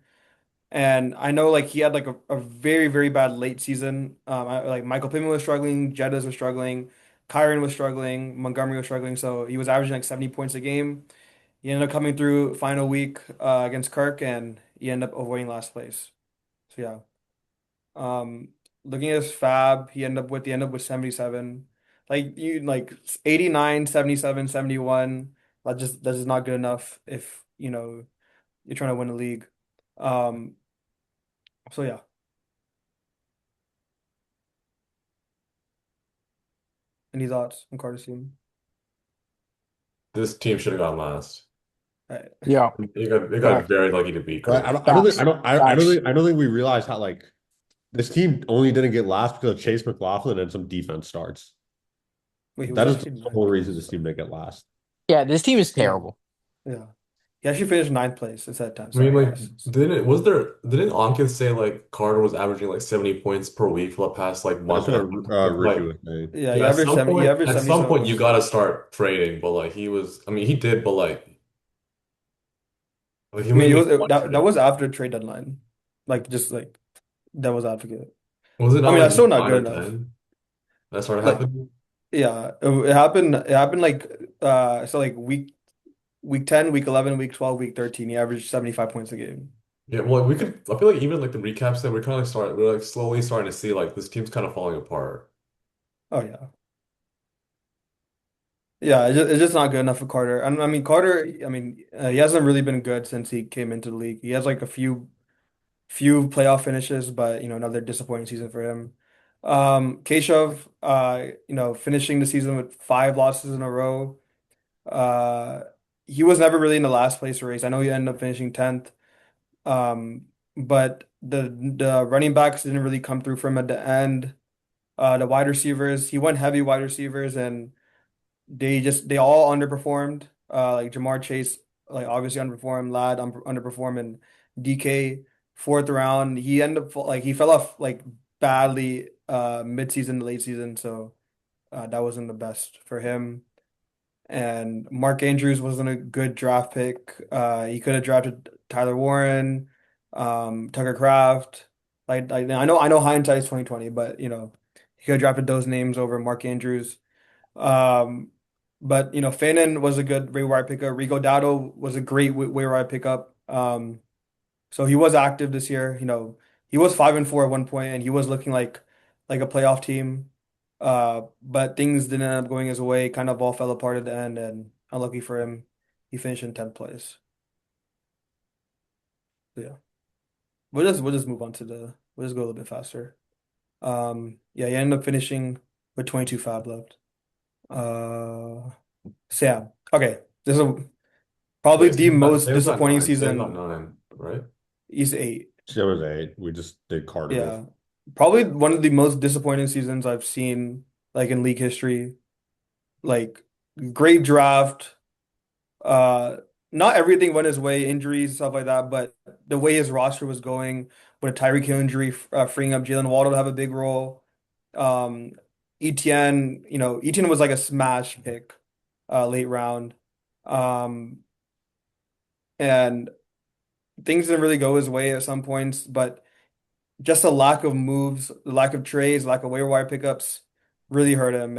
And I know like he had like a very, very bad late season. Like Michael Pittman was struggling, Jettas was struggling, Kyron was struggling, Montgomery was struggling, so he was averaging like 70 points a game. He ended up coming through final week against Kirk, and he ended up avoiding last place. So yeah. Um, Looking at his fab, he ended up with 77. Like you like 89, 77, 71. That's just not good enough if, you're trying to win a league. Um, so yeah. Any thoughts on Carter's team? this team should have gone last. All right. Yeah, They got facts, very lucky to beat But Kirk. I don't think facts, facts. I don't think we realize how like this team only didn't get last because of Chase McLaughlin and some defense starts. Wait, he was That is the actually sole ninth reason this place. team didn't get last. Yeah, this team is Yeah. terrible. Yeah. He actually finished ninth place instead of 10th. I mean, Sorry, like, guys. didn't Ankit say like Carter was averaging like 70 points per week for the past like That's month and a what half? Ricky Like, was saying. Yeah, he averaged at some 77 point you points. gotta start trading, but like I mean, he did, but like he I only mean, made one that trade. was after trade deadline. Like just like that was advocate. Was it I not mean, like that's still week not nine good or enough. 10 that started Like, happening? yeah, it happened. It happened like so like week 10, week 11, week 12, week 13. He averaged 75 points a game. Yeah, well, we could. I feel like even like the recaps that we're like slowly starting to see like this team's kind of falling apart. Oh yeah, yeah. It's just not good enough for Carter. I mean, Carter. I mean, he hasn't really been good since he came into the league. He has like a few playoff finishes, but another disappointing season for him. Keshav, finishing the season with 5 losses in a row. Uh, he was never really in the last place race. I know he ended up finishing 10th. But the running backs didn't really come through for him at the end. The wide receivers, he went heavy wide receivers, and they all underperformed. Like Jamar Chase, like obviously underperformed. Ladd underperformed, and DK fourth round. He ended up like he fell off like badly mid-season to late season, so that wasn't the best for him. And Mark Andrews wasn't a good draft pick. He could have drafted Tyler Warren, Tucker Kraft. Like I know hindsight's 2020, but he could have drafted those names over Mark Andrews. Um, but Fanon was a good waiver wire pickup. Rico Dowdle was a great waiver wire pickup. So he was active this year. He was 5-4 at one point, and he was looking like a playoff team. But things didn't end up going his way. Kind of all fell apart at the end, and unlucky for him, he finished in 10th place. So yeah, we'll just move on to we'll just go a little bit faster. Yeah, he ended up finishing with 22 fab left. Uh, Sam. Okay, this is probably Wait, the most Sam's not disappointing nine. Sam's not season. nine, right? He's 8. There was eight. We just did Carter before. Yeah. Probably one of the most disappointing seasons I've seen like in league history. Like great draft. Uh Not everything went his way, injuries, stuff like that, but the way his roster was going with a Tyreek Hill injury, freeing up Jalen Waddle to have a big role. Um ETN, ETN was like a smash pick late round. Um and things didn't really go his way at some points, but just a lack of moves, the lack of trades, lack of waiver wire pickups really hurt him,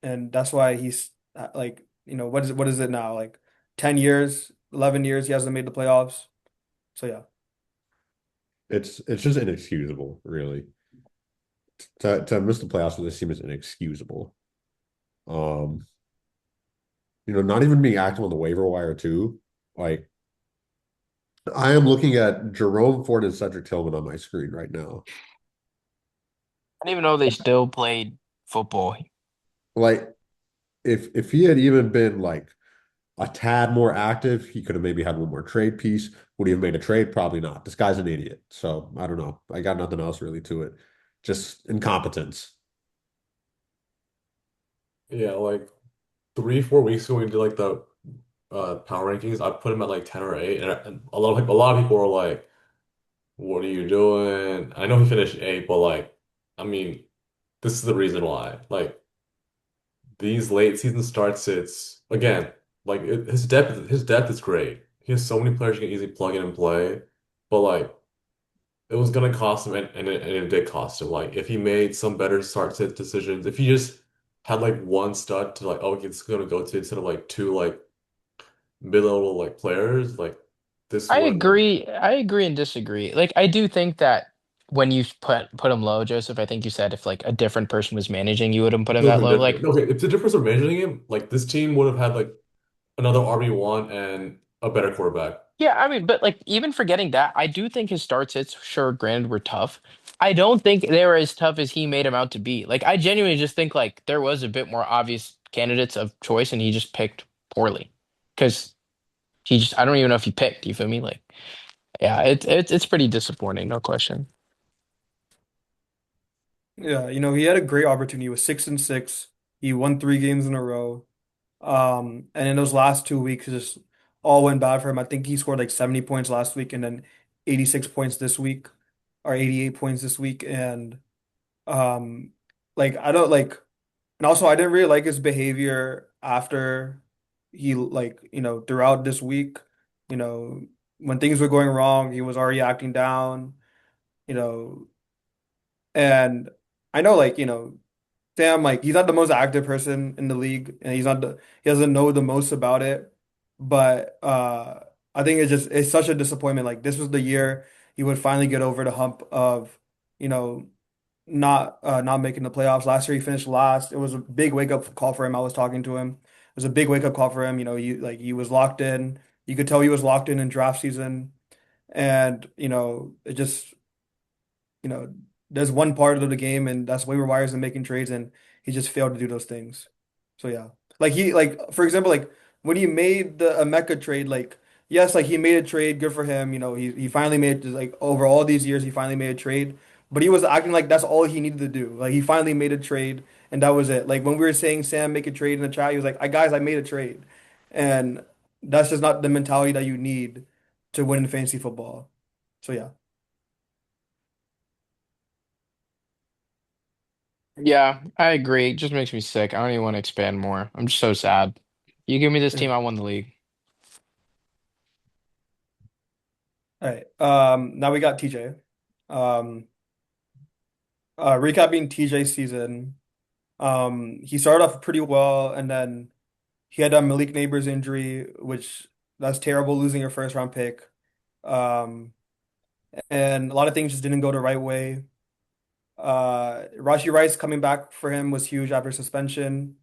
and that's why he's like, what is it now? Like 10 years, 11 years he hasn't made the playoffs. So yeah. It's just inexcusable, really. To miss the playoffs with this team is inexcusable. Um, not even being active on the waiver wire too. Like I am looking at Jerome Ford and Cedric Tillman on my screen right now. I didn't even know they still played football. Like if he had even been like a tad more active, he could have maybe had one more trade piece. Would he have made a trade? Probably not. This guy's an idiot. So I don't know. I got nothing else really to it. Just incompetence. Yeah, like 3, 4 weeks ago when we did like the power rankings, I put him at like 10 or 8, and a lot of people were like, "What are you doing?" I know he finished 8, but like, I mean, this is the reason why. Like these late season starts, it's again like his depth is great. He has so many players you can easily plug in and play, but like it was gonna cost him, and it did cost him. Like if he made some better start sit decisions, if he just had like one stud to like, oh, it's gonna go to instead of like two like mid-level like players, like this would I agree and disagree. Like I do think that when you put him low, Joseph, I think you said if like a different person was managing, you wouldn't put him have that been low. different. Like Okay, if the difference of managing him, like this team would have had like another RB1 and a better quarterback. yeah, I mean, but like even forgetting that, I do think his start sits, sure, granted, were tough. I don't think they were as tough as he made them out to be. Like I genuinely just think like there was a bit more obvious candidates of choice, and he just picked poorly. Because he just I don't even know if he picked. You feel me? Like yeah, it's pretty disappointing, no question. Yeah, he had a great opportunity. He was 6-6. He won 3 games in a row. And in those last 2 weeks, it just all went bad for him. I think he scored like 70 points last week and then 86 points this week, or 88 points this week. And um, like I don't like, and also I didn't really like his behavior after he like, throughout this week, you know, when things were going wrong, he was already acting down, you know, and I know like, Sam, like he's not the most active person in the league, and he doesn't know the most about it. But I think it's such a disappointment. Like this was the year he would finally get over the hump of, you know, not making the playoffs. Last year he finished last. It was a big wake up call for him. I was talking to him. It was a big wake up call for him. He was locked in. You could tell he was locked in draft season, and it just there's one part of the game, and that's waiver wires and making trades, and he just failed to do those things. So yeah, like for example, like when he made the Emeka trade, like yes, like he made a trade, good for him. He finally made like over all these years, he finally made a trade, but he was acting like that's all he needed to do. Like he finally made a trade, and that was it. Like when we were saying Sam make a trade in the chat, he was like, "I guys, I made a trade," and that's just not the mentality that you need to win in fantasy football. So yeah. Yeah, I agree. It just makes me sick. I don't even want to expand more. I'm just so sad. You give me this team, Yeah. I won the league. All right. Now we got TJ. Um, recapping TJ's season. He started off pretty well, and then he had a Malik Neighbors injury, which that's terrible, losing your first round pick. Um, and a lot of things just didn't go the right way. Rashi Rice coming back for him was huge after suspension.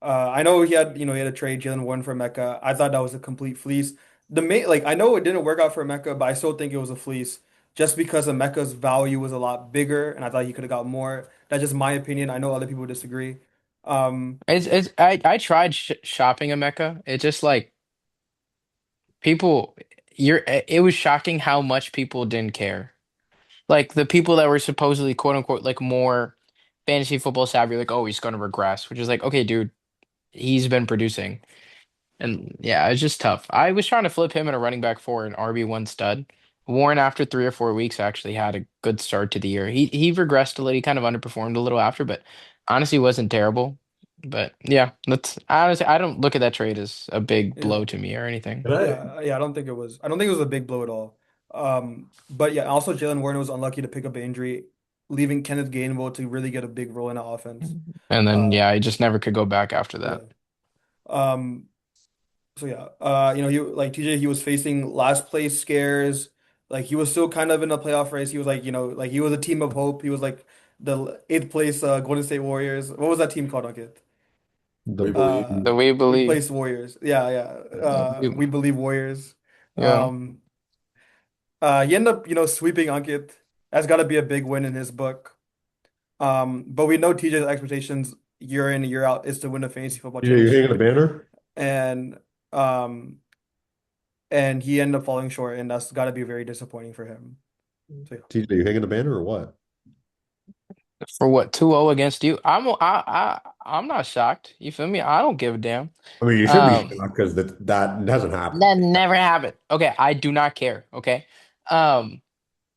I know he had a trade Jalen Warren for Mecca. I thought that was a complete fleece. I know it didn't work out for Mecca, but I still think it was a fleece just because of Mecca's value was a lot bigger, and I thought he could have got more. That's just my opinion. I know other people disagree. Um, I tried shopping a Mecca. It just like people it was shocking how much people didn't care. Like the people that were supposedly quote unquote like more fantasy football savvy, like, oh, he's gonna regress, which is like, okay, dude, he's been producing. And yeah, it's just tough. I was trying to flip him in a running back for an RB1 stud. Warren, after 3 or 4 weeks, actually had a good start to the year. He regressed a little, he kind of underperformed a little after, but honestly wasn't terrible. But yeah, that's honestly I don't look at that trade as a big blow yeah, to me or anything. Can I? yeah. I don't think it was a big blow at all. But yeah, also Jalen Warren was unlucky to pick up an injury, leaving Kenneth Gainwell to really get a big role in the offense. And then Uh, yeah, I just never could go back after yeah. that. Um, So yeah, he like TJ, he was facing last place scares. Like he was still kind of in a playoff race. He was like, like he was a team of hope. He was like the eighth place Golden State Warriors. What was that team called, Ankit? We The Uh, The believe. We Eighth Believe. place Warriors. Yeah, yeah. We We- believe Warriors. Yeah. Um, he ended up, sweeping Ankit. That's got to be a big win in his book. But we know TJ's expectations year in, year out is to win a fantasy football You hanging the championship, banner? and um, and he ended up falling short, and that's got to be very disappointing for him. So yeah. TJ, you hanging the banner or what? For what, 2-0 against you? I'm not shocked. You feel me? I don't give a damn. I mean, you should be Um, shocked because that hasn't happened. that never happened. Okay, I do not care. Okay. Um,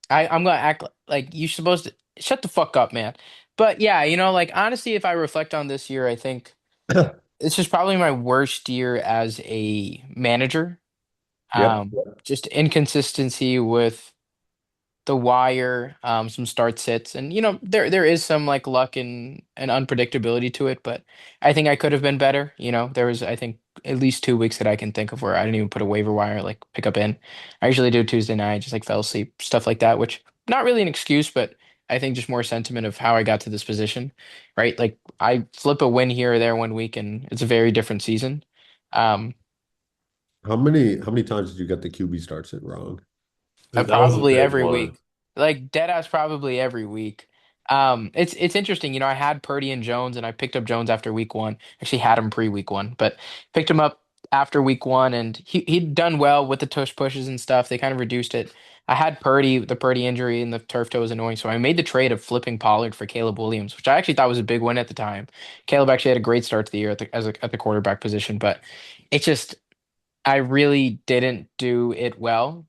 I'm gonna act like you're supposed to shut the fuck up, man. But yeah, like honestly, if I reflect on this year, I think this is probably my worst year as a manager. Yep. Just inconsistency with the wire, some start sits, and there is some like luck and unpredictability to it, but I think I could have been better. There was I think at least 2 weeks that I can think of where I didn't even put a waiver wire like pick up in. I usually do Tuesday night, just like fell asleep, stuff like that, which not really an excuse, but I think just more sentiment of how I got to this position, right? Like I flip a win here or there one week, and it's a very different season. Um, How many times did you get the QB starts it wrong? Dude, that was a Probably big every one. week. Like dead ass probably every week. It's interesting. I had Purdy and Jones and I picked up Jones after week one. Actually had him pre-week one, but picked him up after week one and he'd done well with the tush pushes and stuff. They kind of reduced it. I had Purdy, the Purdy injury and the turf toe was annoying. So I made the trade of flipping Pollard for Caleb Williams, which I actually thought was a big win at the time. Caleb actually had a great start to the year at the quarterback position, but it just I really didn't do it well.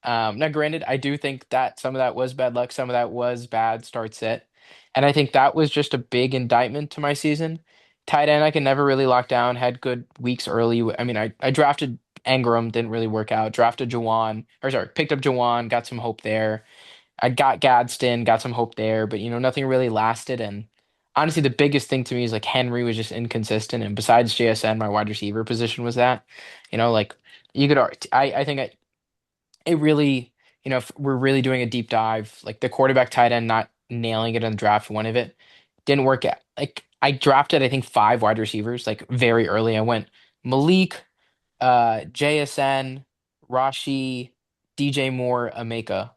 Now, granted, I do think that some of that was bad luck, some of that was bad start set, and I think that was just a big indictment to my season. Tight end, I can never really lock down. Had good weeks early. I mean, I drafted Engram, didn't really work out. Drafted Jawan, or sorry, picked up Jawan, got some hope there. I got Gadsden, got some hope there, but nothing really lasted. And honestly, the biggest thing to me is like Henry was just inconsistent. And besides JSN, my wide receiver position was that, like you could, I think it really, if we're really doing a deep dive, like the quarterback tight end not nailing it in the draft, one of it didn't work out. Like I drafted, I think five wide receivers like very early. I went Malik, JSN, Rashi, DJ Moore, Ameka.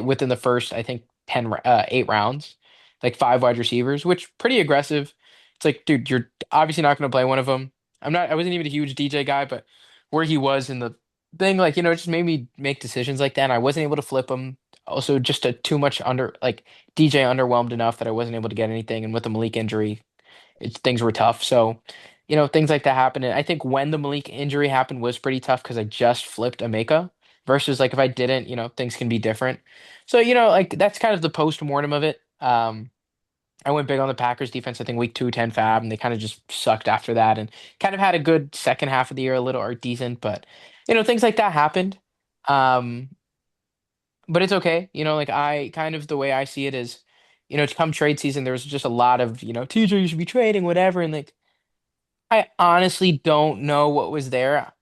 Within the first, I think 8 rounds, like five wide receivers, which pretty aggressive. It's like, dude, you're obviously not going to play one of them. I wasn't even a huge DJ guy, but where he was in the thing, like, it just made me make decisions like that. And I wasn't able to flip him. Also, just a too much like DJ underwhelmed enough that I wasn't able to get anything. And with the Malik injury, things were tough. So, things like that happened. And I think when the Malik injury happened was pretty tough because I just flipped Ameka versus like if I didn't, things can be different. So, like that's kind of the post mortem of it. I went big on the Packers defense, I think week 2, 10 fab, and they kind of just sucked after that and kind of had a good second half of the year, a little or decent, but things like that happened. Um, but it's okay. Like I kind of the way I see it is, to come trade season, there was just a lot of, TJ, you should be trading, whatever. And like I honestly don't know what was there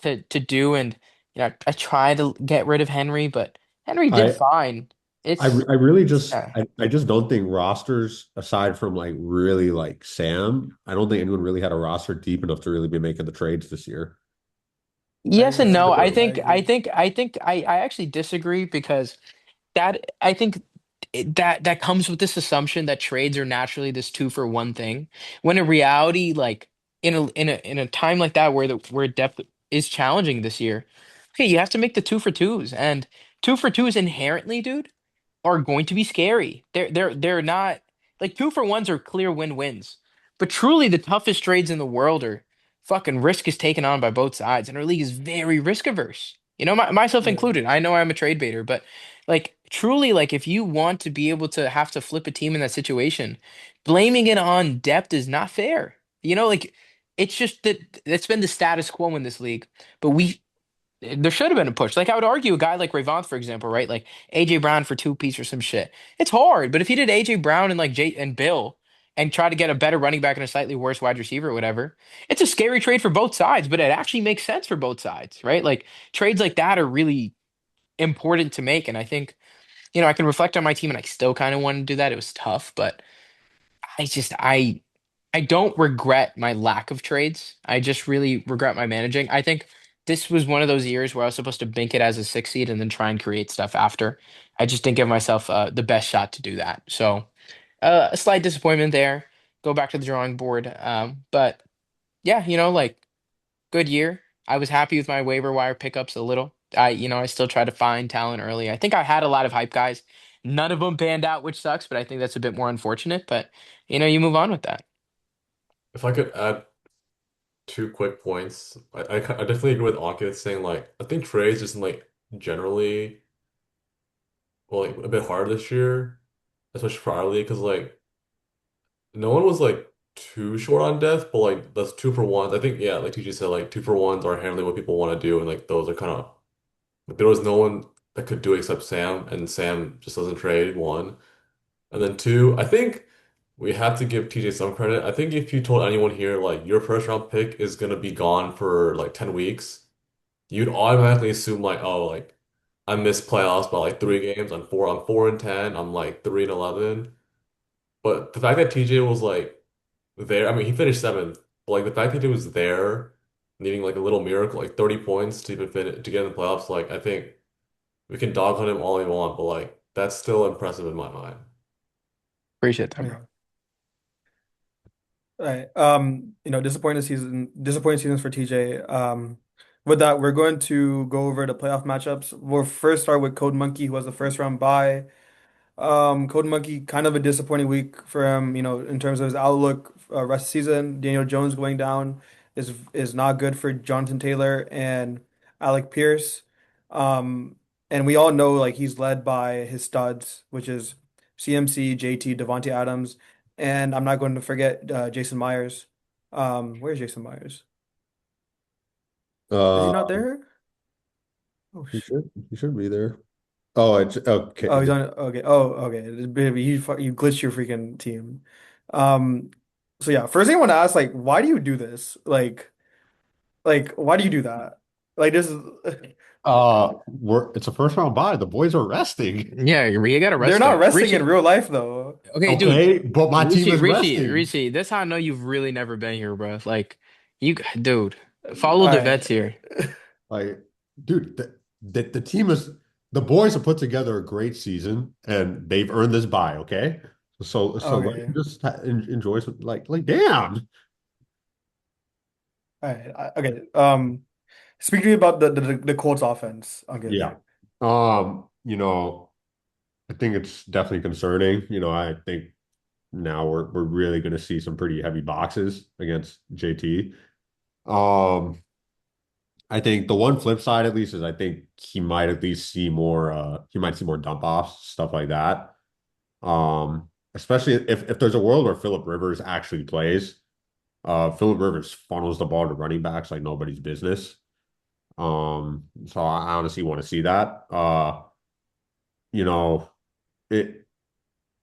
to do. And I tried to get rid of Henry, but Henry did I fine. I really just Yeah. I just don't think rosters aside from like really like Sam, I don't think anyone really had a roster deep enough to really be making the trades this year. I Yes and agree. no. I I think I agree. think I think I actually disagree because that I think that comes with this assumption that trades are naturally this two for one thing. When in reality, like in a time like that where depth is challenging this year, okay, you have to make the two for twos, and two for twos inherently, dude, are going to be scary. They're not like two for ones are clear win-wins. But truly the toughest trades in the world are fucking risk is taken on by both sides. And our league is very risk averse. Myself Yeah. included. I know I'm a trade baiter, but like truly, like if you want to be able to have to flip a team in that situation, blaming it on depth is not fair. Like it's just that it's been the status quo in this league. But there should have been a push. Like I would argue a guy like Ravant, for example, right? Like AJ Brown for two piece or some shit. It's hard, but if he did AJ Brown and like Jay and Bill and try to get a better running back and a slightly worse wide receiver or whatever, it's a scary trade for both sides, but it actually makes sense for both sides, right? Like trades like that are really important to make. And I think, I can reflect on my team and I still kind of want to do that. It was tough, but I don't regret my lack of trades. I just really regret my managing. I think this was one of those years where I was supposed to bank it as a 6 seed and then try and create stuff after. I just didn't give myself the best shot to do that. So a slight disappointment there. Go back to the drawing board. But yeah, like good year. I was happy with my waiver wire pickups a little. I still try to find talent early. I think I had a lot of hype guys. None of them panned out, which sucks, but I think that's a bit more unfortunate. But you move on with that. If I could add two quick points, I definitely agree with Ankit saying like I think trades just like generally well like a bit hard this year, especially for our league because like no one was like too short on death, but like that's two for ones. I think yeah, like TJ said, like two for ones are handling what people want to do, and like those are kind of like, there was no one that could do it except Sam, and Sam just doesn't trade one. And then two, I think we have to give TJ some credit. I think if you told anyone here like your first round pick is gonna be gone for like 10 weeks, you'd automatically assume like, oh, like I missed playoffs by like 3 games. I'm 4 and 10. I'm like 3 and 11. But the fact that TJ was like there, I mean, he finished seventh. But like the fact that he was there, needing like a little miracle, like 30 points to even fit to get in the playoffs, like I think we can dog on him all we want, but like that's still impressive in my mind. Appreciate that, bro. Yeah. Right. Disappointing seasons for TJ. With that, we're going to go over the playoff matchups. We'll first start with Code Monkey, who was the first round bye. Code Monkey, kind of a disappointing week for him, in terms of his outlook, rest of the season. Daniel Jones going down is not good for Jonathan Taylor and Alec Pierce. Um, and we all know like he's led by his studs, which is CMC, JT, Devontae Adams, and I'm not going to forget Jason Myers. Where's Jason Myers? Is he Uh, not there? Oh he should be there. Oh, it's Oh, okay. he's on. Okay. Oh, okay. Baby, you glitched your freaking team. Um. So yeah, first thing I want to ask, like, why do you do this? Why do you do that? Like, this is It's a first round bye. The boys are resting. Yeah, you gotta they're rest not them. resting in Rishi, real life though. okay, dude. Okay, but my team is resting. Rishi. That's how I know you've really never been here, bro. Like, dude, follow All the right. vets here. Like, dude, the team is the boys have put together a great season and they've earned this bye. Okay, so let Okay. them just enjoy some like damn. All right. Okay. Speaking about the Colts offense, okay. Yeah. I think it's definitely concerning. I think now we're really going to see some pretty heavy boxes against JT. Um, I think the one flip side at least is I think he might at least see more he might see more dump offs, stuff like that. Especially if there's a world where Philip Rivers actually plays. Philip Rivers funnels the ball to running backs like nobody's business. So I honestly want to see that. You know, it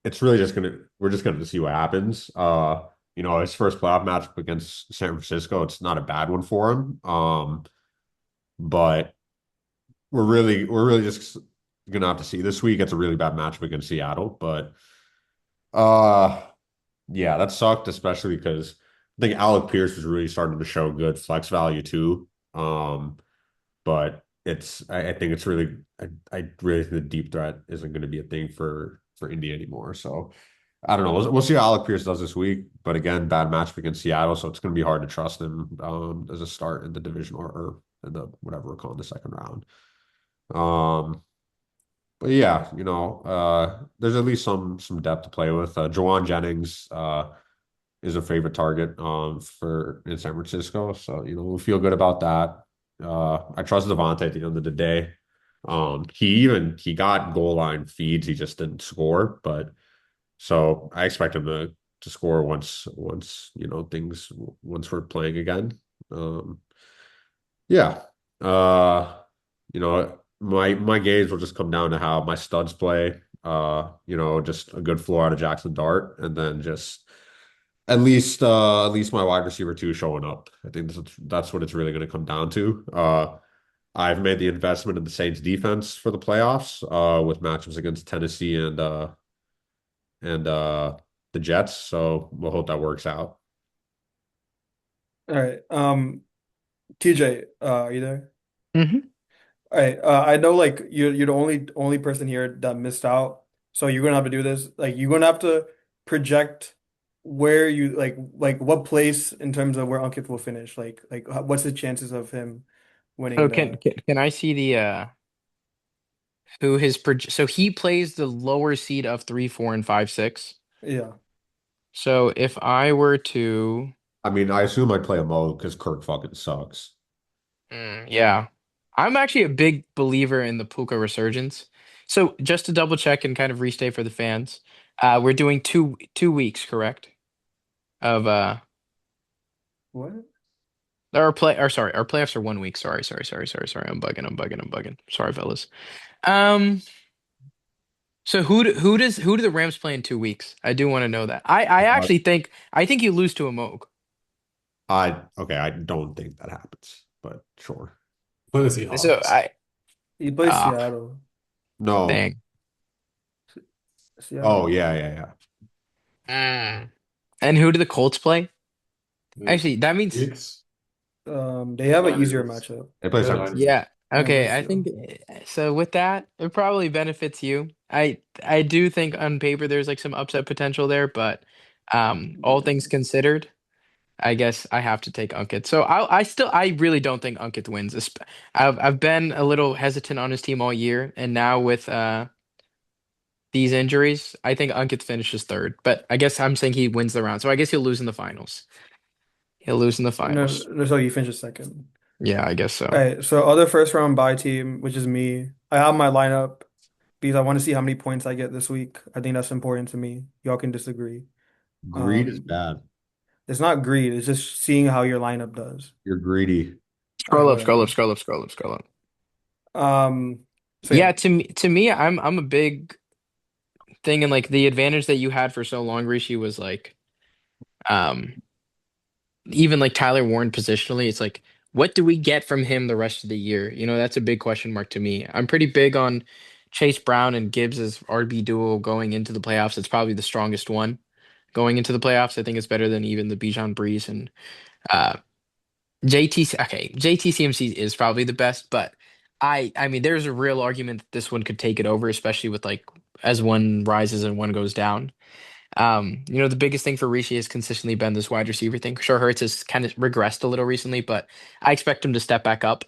it's really just gonna we're just gonna see what happens. His first playoff matchup against San Francisco, it's not a bad one for him. But we're really just gonna have to see. This week it's a really bad matchup against Seattle, but uh yeah, that sucked, especially because I think Alec Pierce was really starting to show good flex value too. But I think it's really I really think the deep threat isn't going to be a thing for Indy anymore. So I don't know. We'll see how Alec Pierce does this week. But again, bad matchup against Seattle, so it's going to be hard to trust him as a start in the division or in the whatever we're calling the second round. Um, but yeah, there's at least some depth to play with. Jawan Jennings is a favorite target for in San Francisco, so we feel good about that. I trust Devontae at the end of the day. He got goal line feeds, he just didn't score, but so I expect him to score once things once we're playing again. Um, yeah. My games will just come down to how my studs play. Just a good floor out of Jackson Dart, and then just at least my wide receiver two showing up. I think that's what it's really going to come down to. I've made the investment in the Saints defense for the playoffs, with matchups against Tennessee and the Jets. So we'll hope that works out. All right. TJ, are you there? Hmm. All right. I know like you're the only person here that missed out. So you're gonna have to do this. Like you're gonna have to project where you like what place in terms of where Ankit will finish. What's the chances of him winning So can, the can can I see the who his so he plays the lower seed of 3, 4, and 5, 6. yeah. So if I were to, I mean, I assume I'd play a mode because Kirk fucking sucks. yeah, I'm actually a big believer in the Puka resurgence. So just to double check and kind of restate for the fans, we're doing two weeks, correct? Of What? our play, or sorry, our playoffs are 1 week. Sorry. I'm bugging. Sorry, fellas. Um, so who do the Rams play in 2 weeks? I do want to know that. I Uh, actually think you lose to a Moog. okay, I don't think that happens, but sure. Play the So Seahawks. I He plays ah Seattle. No. dang. Oh Seattle. yeah, yeah, yeah. Mm. And who do the Colts play? The Actually, that means Chiefs, They have an easier Niners. matchup. They play Yeah, San Francisco. yeah. Yeah, Okay, that's I think true. so with that, it probably benefits you. I do think on paper there's like some upset potential there, but all things considered, I guess I have to take Unkit. So I really don't think Unkit wins. I've been a little hesitant on his team all year, and now with these injuries, I think Unkit finishes third. But I guess I'm saying he wins the round, so I guess he'll lose in the finals. He'll lose in the No, finals. no, so you finished second. Yeah, I guess All so. right, so other first round bye team, which is me. I have my lineup because I want to see how many points I get this week. I think that's important to me. Y'all can disagree. Greed is Um, bad. it's not greed, it's just seeing how your lineup does. You're greedy. All right, Scroll up, scroll up, whatever. scroll up, scroll up, scroll up. Um, so Yeah, yeah, to me, I'm a big thing, and like the advantage that you had for so long, Rishi, was like um even like Tyler Warren positionally, it's like what do we get from him the rest of the year? That's a big question mark to me. I'm pretty big on Chase Brown and Gibbs as RB duo going into the playoffs. It's probably the strongest one going into the playoffs. I think it's better than even the Bijan Breeze and uh JTC. Okay, JTCMC is probably the best, but I mean there's a real argument that this one could take it over, especially with like as one rises and one goes down. The biggest thing for Rishi has consistently been this wide receiver thing. Sure, Hurts has kind of regressed a little recently, but I expect him to step back up.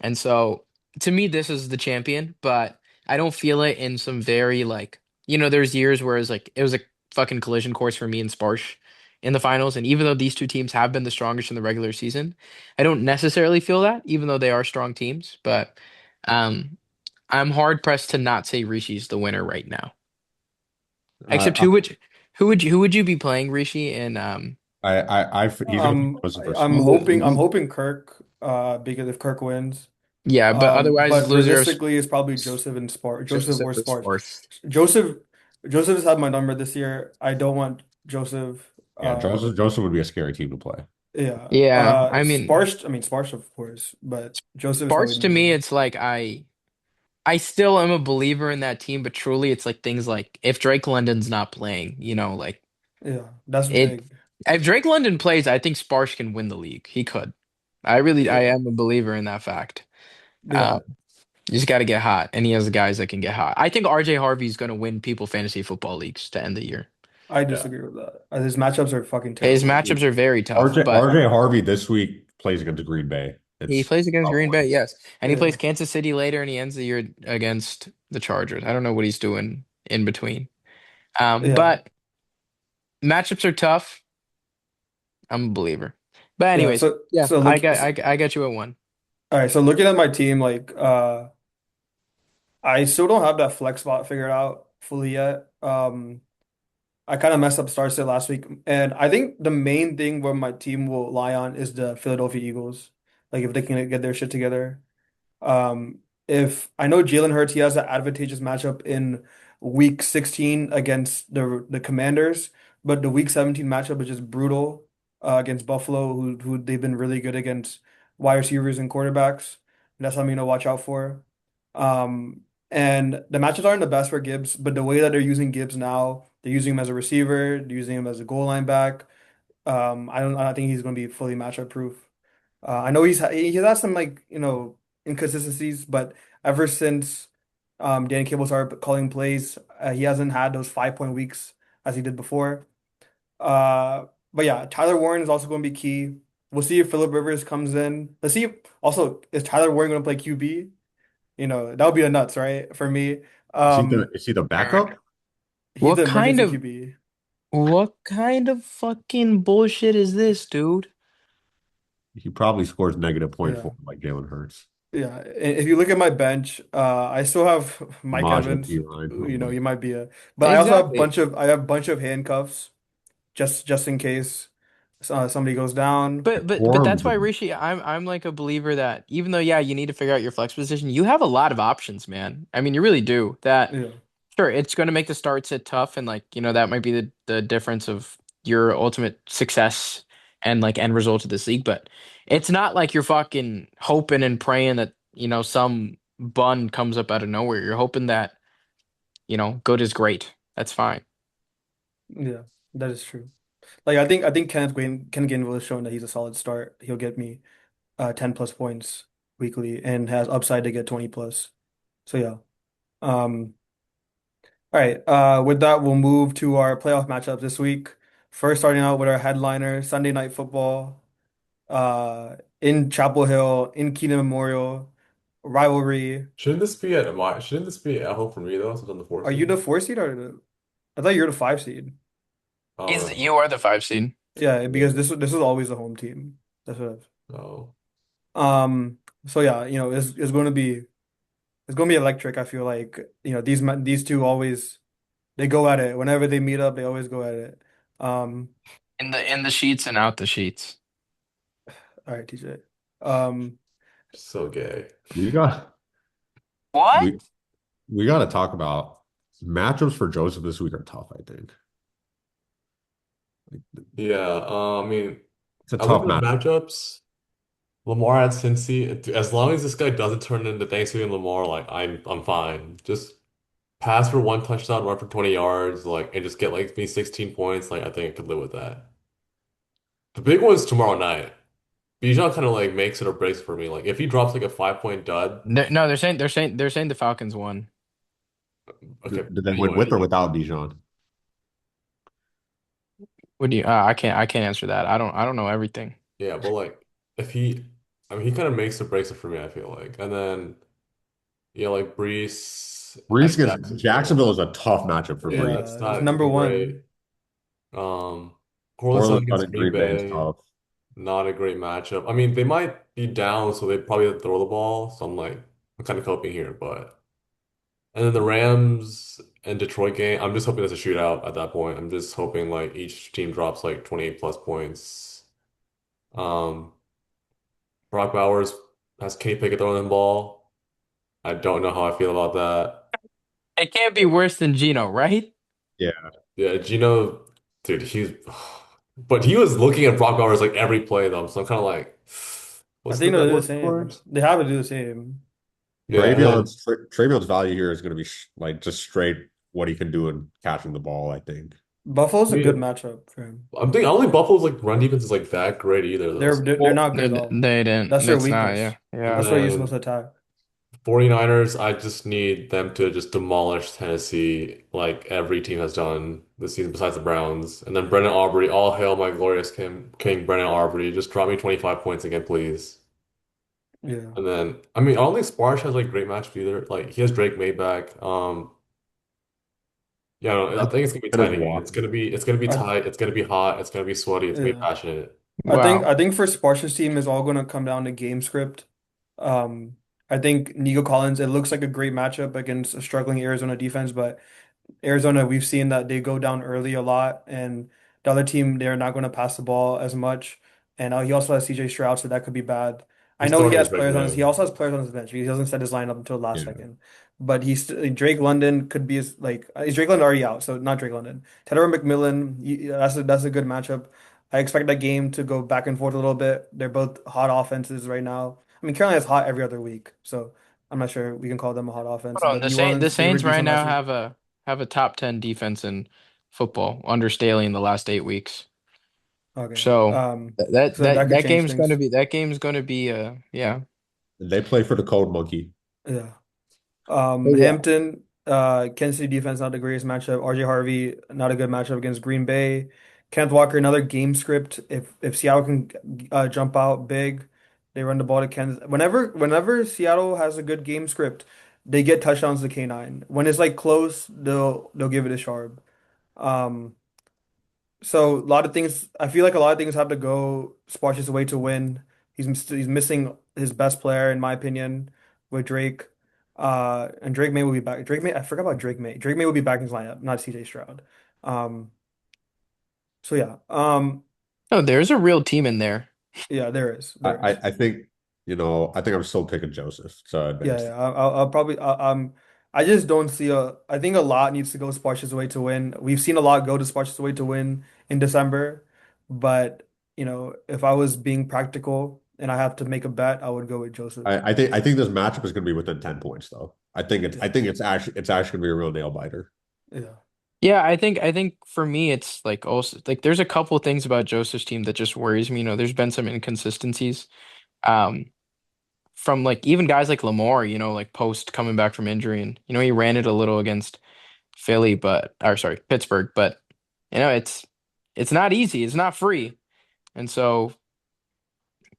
And so to me, this is the champion, but I don't feel it in some very like, there's years where it was a fucking collision course for me and Sparsh in the finals. And even though these two teams have been the strongest in the regular season, I don't necessarily feel that, even though they are strong teams. But um, I'm hard pressed to not say Rishi's the winner right now. Except I, who would you be playing, Rishi? And he's gonna be Joseph versus I'm hoping Kirk, because if Kirk wins, yeah, but otherwise, but loser of realistically, it's probably Joseph and Joseph Joseph or or Sparge. Sparth. Joseph, Joseph has had my number this year. I don't want Joseph. yeah, Joseph would be a scary team to play. Yeah. Yeah, I mean, I mean Sparsh, of course, but Joseph is probably Sparth the to me, easier. it's like I still am a believer in that team, but truly, it's like things like if Drake London's not playing, like Yeah, that's it. big. If Drake London plays, I think Sparsh can win the league. He could. I Yeah, am a believer in that fact. yeah. You just got to get hot, and he has the guys that can get hot. I think RJ Harvey's going to win people fantasy football leagues to end the year. I Yeah. disagree with that. His matchups are fucking His terrible. matchups are very tough, RJ but RJ Harvey this week plays against Green Bay. he It's plays against Green Bay, probably yes. And he plays Yeah, Kansas City later, and he ends the year against the Chargers. I don't know what he's doing in between. yeah, But matchups are tough. I'm a believer. But yeah. anyways, So yeah, so I look. got So, I got you at one. all right. So looking at my team, I still don't have that flex spot figured out fully yet. I kind of messed up start sit last week, and I think the main thing where my team will lie on is the Philadelphia Eagles. Like if they can get their shit together. If I know Jalen Hurts, he has an advantageous matchup in week 16 against the Commanders, but the week 17 matchup is just brutal against Buffalo, who they've been really good against wide receivers and quarterbacks. That's something to watch out for. And the matches aren't the best for Gibbs, but the way that they're using Gibbs now, they're using him as a receiver, they're using him as a goal line back. I don't think he's going to be fully matchup proof. I know he's had some like inconsistencies, but ever since Danny Cable started calling plays, he hasn't had those 5 point weeks as he did before. But yeah, Tyler Warren is also going to be key. We'll see if Philip Rivers comes in. Let's see. Also, is Tyler Warren going to play QB? That would be a nuts, right? For me. Um, Is he the backup? he's the What kind emergency of QB. fucking bullshit is this, dude? He probably scores negative point Yeah. 4 like Jalen Hurts. Yeah. If you look at my bench, I still have Mike Samaje Evans. Perine. Oh my. He might be but I also have Exactly. I have a bunch of handcuffs just in case somebody goes down. But Quorum that's is a why Rishi, I'm like a believer that even though yeah, you need to figure out your flex position, you have a lot of options, man. I mean, you really do. That Yeah. sure, it's going to make the start sit tough, and like that might be the difference of your ultimate success and like end result of this league. But it's not like you're fucking hoping and praying that some bun comes up out of nowhere. You're hoping that good is great. That's fine. Yeah. That is true. Like I think Ken Gainwell has shown that he's a solid start. He'll get me 10 plus points weekly and has upside to get 20 plus. So yeah. Um all right. With that we'll move to our playoff matchups this week. First starting out with our headliner, Sunday Night Football, in Chapel Hill, in Keenan Memorial, rivalry. Shouldn't this be at home for me though, since I'm the four Are you the seed? 4 seed or I thought you were the 5 seed. I don't You know. are the 5 seed. Yeah, because Yeah. this is always the home team. That's what I've Oh. so yeah, it's going to be electric. I feel like these two always they go at it whenever they meet up. They always go at it. Um, In the sheets and out the sheets. all right, TJ. Um, So gay. we got What? we we got to talk about matchups for Joseph this week are tough, I think. Yeah, I mean, It's a I look tough at the match. matchups. Lamar at Cincy. As long as this guy doesn't turn into Thanksgiving Lamar, like I'm fine. Just pass for one touchdown, run for 20 yards, like and just get like me 16 points. Like I think I could live with that. The big one's tomorrow night. Bijan kind of like makes it or breaks it for me. Like if he drops like a 5 point dud, No, they're saying the Falcons won. okay. Did they win Anyway, with or like without Bijan? What do you? I can't answer that. I don't know everything. yeah, but like if he, I mean, he kind of makes or breaks it for me. I feel like, and then yeah, like Brees Brees at against Jacksonville Jacksonville. is a tough matchup for Yeah, Brees. it's it's not gonna number be great. one. Um, Cortland Sutton Portland against Sutton Green Green Bay is Bay, tough. not a great matchup. I mean, they might be down, so they probably have to throw the ball. So I'm kind of hoping here, but and then the Rams and Detroit game, I'm just hoping it's a shootout at that point. I'm just hoping like each team drops like 28 plus points. Um, Brock Bowers has Kenny Pickett throwing the ball. I don't know how I feel about that. It can't be worse than Gino, right? Yeah. Yeah, Gino, dude, but he was looking at Brock Bowers like every play though, so I'm kind of like, I think they'll do the what's the same. scores? They have to do the same. Yeah, and then Trayvion's value here is going to be like just straight what he can do in catching the ball, I think. Buffalo's I a good mean, matchup for him. I'm thinking I don't think Buffalo's like run defense is like that great either though. They're Well, not good they at all. they didn't. That's their That's not. Yeah, weakness. And yeah. That's where you're supposed then to attack. 49ers, I just need them to just demolish Tennessee like every team has done this season besides the Browns. And then Brennan Aubrey, all hail my glorious King Brennan Aubrey. Just drop me 25 points again, please. Yeah. And then I mean I don't think Sparsh has like great matchup either. Like he has Drake May back. Yeah, I think it's gonna be It is tight again. walk. It's gonna be I tight, it's gonna be hot, it's gonna be sweaty, it's gonna be yeah. passionate. Wow. I think for Sparta's team is all going to come down to game script. Um, I think Nico Collins, it looks like a great matchup against a struggling Arizona defense, but Arizona, we've seen that they go down early a lot, and the other team, they're not going to pass the ball as much. And he also has CJ Stroud, so that could be bad. I He's know throwing his Drake he May. also has players on his bench. He doesn't set his lineup until the last Yeah. second. But Drake London could be is Drake London already out? So not Drake London. Taylor McMillan, that's a good matchup. I expect that game to go back and forth a little bit. They're both hot offenses right now. I mean, Carolina's hot every other week, so I'm not sure we can call them a hot offense. Hold on, But the New Saint the Orleans, they were Saints right decent now last week. have a top 10 defense in football under Staley in the last 8 weeks. Okay. So So that could change things. that game's gonna be yeah. They play for the Cold Monkey. Yeah. But yeah. Hampton, Kansas City defense, not the greatest matchup. RJ Harvey, not a good matchup against Green Bay. Kenneth Walker, another game script. If Seattle can jump out big, they run the ball to Kansas. Whenever Seattle has a good game script, they get touchdowns to K9. When it's like close, they'll give it a Sharp. Um, so a lot of things, I feel like a lot of things have to go Sparsh's way to win. He's missing his best player in my opinion with Drake. And Drake May will be back. Drake May, I forgot about Drake May. Drake May will be back in his lineup, not CJ Stroud. Um, so yeah. No, there's a real team in there. Yeah, there is. I, There is. I, I think, I think I'm still picking Joseph to Yeah, advance. yeah. I'll probably I just don't see a I think a lot needs to go Sparsh's way to win. We've seen a lot go to Sparsh's way to win in December, but if I was being practical and I have to make a bet, I would go with Joseph. I think this matchup is going to be within 10 points though. I Yeah. think it's actually going to be a real nail biter. Yeah. Yeah, I think for me it's like also like there's a couple things about Joseph's team that just worries me. You know, there's been some inconsistencies. Um, from like even guys like Lamar, like post coming back from injury and he ran it a little against Philly, but or sorry, Pittsburgh, but it's not easy. It's not free. And so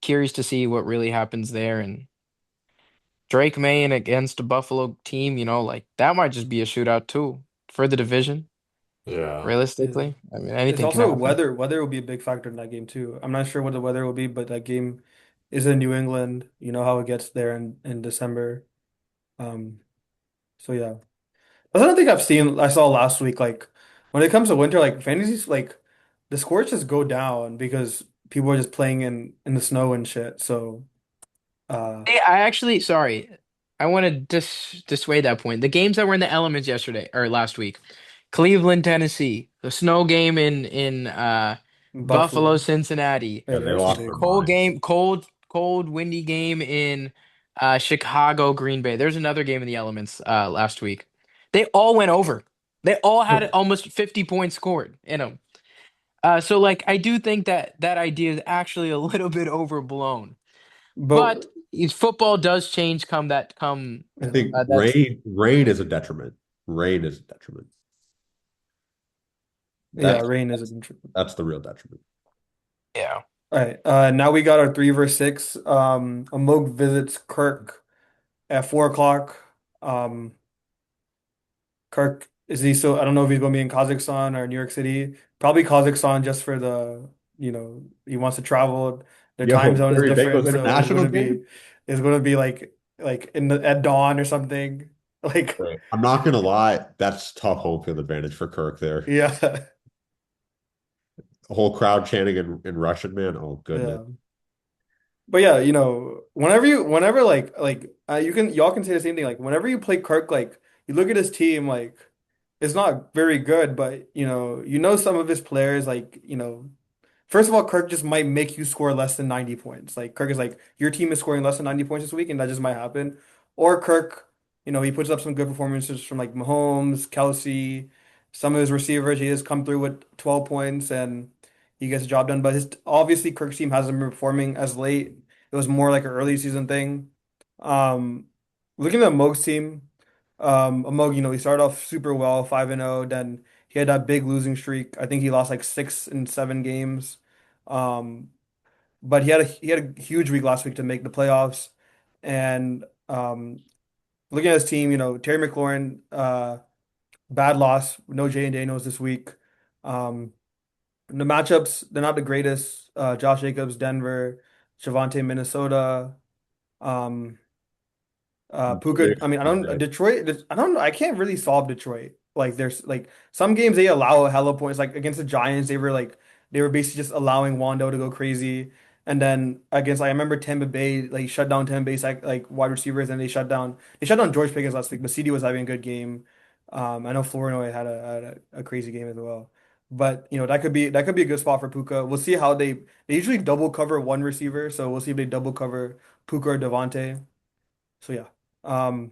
curious to see what really happens there. And Drake May against a Buffalo team, like that might just be a shootout too for the division, Yeah. Yeah. realistically. I mean, It's anything can also happen. weather. Weather will be a big factor in that game too. I'm not sure what the weather will be, but that game is in New England. You know how it gets there in December. Um, so yeah. That's another thing I saw last week. Like when it comes to winter, like fantasies, like the scores just go down because people are just playing in the snow and shit. So Hey, I actually, sorry, I want to dissuade that point. The games that were in the elements yesterday or last week, Cleveland, Tennessee, the snow game in Buffalo, Buffalo, Cincinnati, yeah, Yeah, they that's lost their big. minds. cold, windy game in Chicago, Green Bay. There's another game in the elements last week. They all went over. They all had almost 50 points scored in them. So like I do think that that idea is actually a little bit overblown. But But football does change come I yeah, think that's rain is a detriment. Rain is a detriment. yeah, That's rain is a that's that's the real detriment. yeah. All right. Now we got our 3 versus 6. Amog visits Kirk at 4 o'clock. Um, Kirk is he still? I don't know if he's going to be in Kazakhstan or New York City. Probably Kazakhstan just for he wants to travel. Their time Yo, zone is Curry different, Bengals so international game? it's going to be like in the at dawn or something. Like Right. I'm not gonna lie, that's tough home field advantage for Kirk there. yeah, The whole crowd chanting in Russian, man. Oh goodness. yeah. But yeah, whenever y'all can say the same thing. Like whenever you play Kirk, like you look at his team, like it's not very good, but some of his players, first of all, Kirk just might make you score less than 90 points. Like Kirk is like your team is scoring less than 90 points this week, and that just might happen. Or Kirk, he puts up some good performances from like Mahomes, Kelsey, some of his receivers. He just come through with 12 points and he gets the job done. But his obviously Kirk's team hasn't been performing as late. It was more like an early season thing. Um, Looking at Moog's team, Moog, he started off super well, 5-0. Then he had that big losing streak. I think he lost like 6 in 7 games. Um, but he had a huge week last week to make the playoffs. And looking at his team, Terry McLaurin, bad loss, no Jay and Daniels this week. Um, the matchups, they're not the greatest. Josh Jacobs, Denver, Javonte, Minnesota. Um, Puka, I mean, I don't Okay. Detroit. I don't know. I can't really solve Detroit. Like, there's like some games they allow a hella points. Like against the Giants, they were basically just allowing Wando to go crazy. And then against, I remember Tampa Bay, like shut down Tampa Bay's like wide receivers, and they shut down George Pickens last week. But CD was having a good game. I know Flournoy had a crazy game as well. But that could be a good spot for Puka. We'll see how they usually double cover one receiver, so we'll see if they double cover Puka or Devontae. So yeah. Um,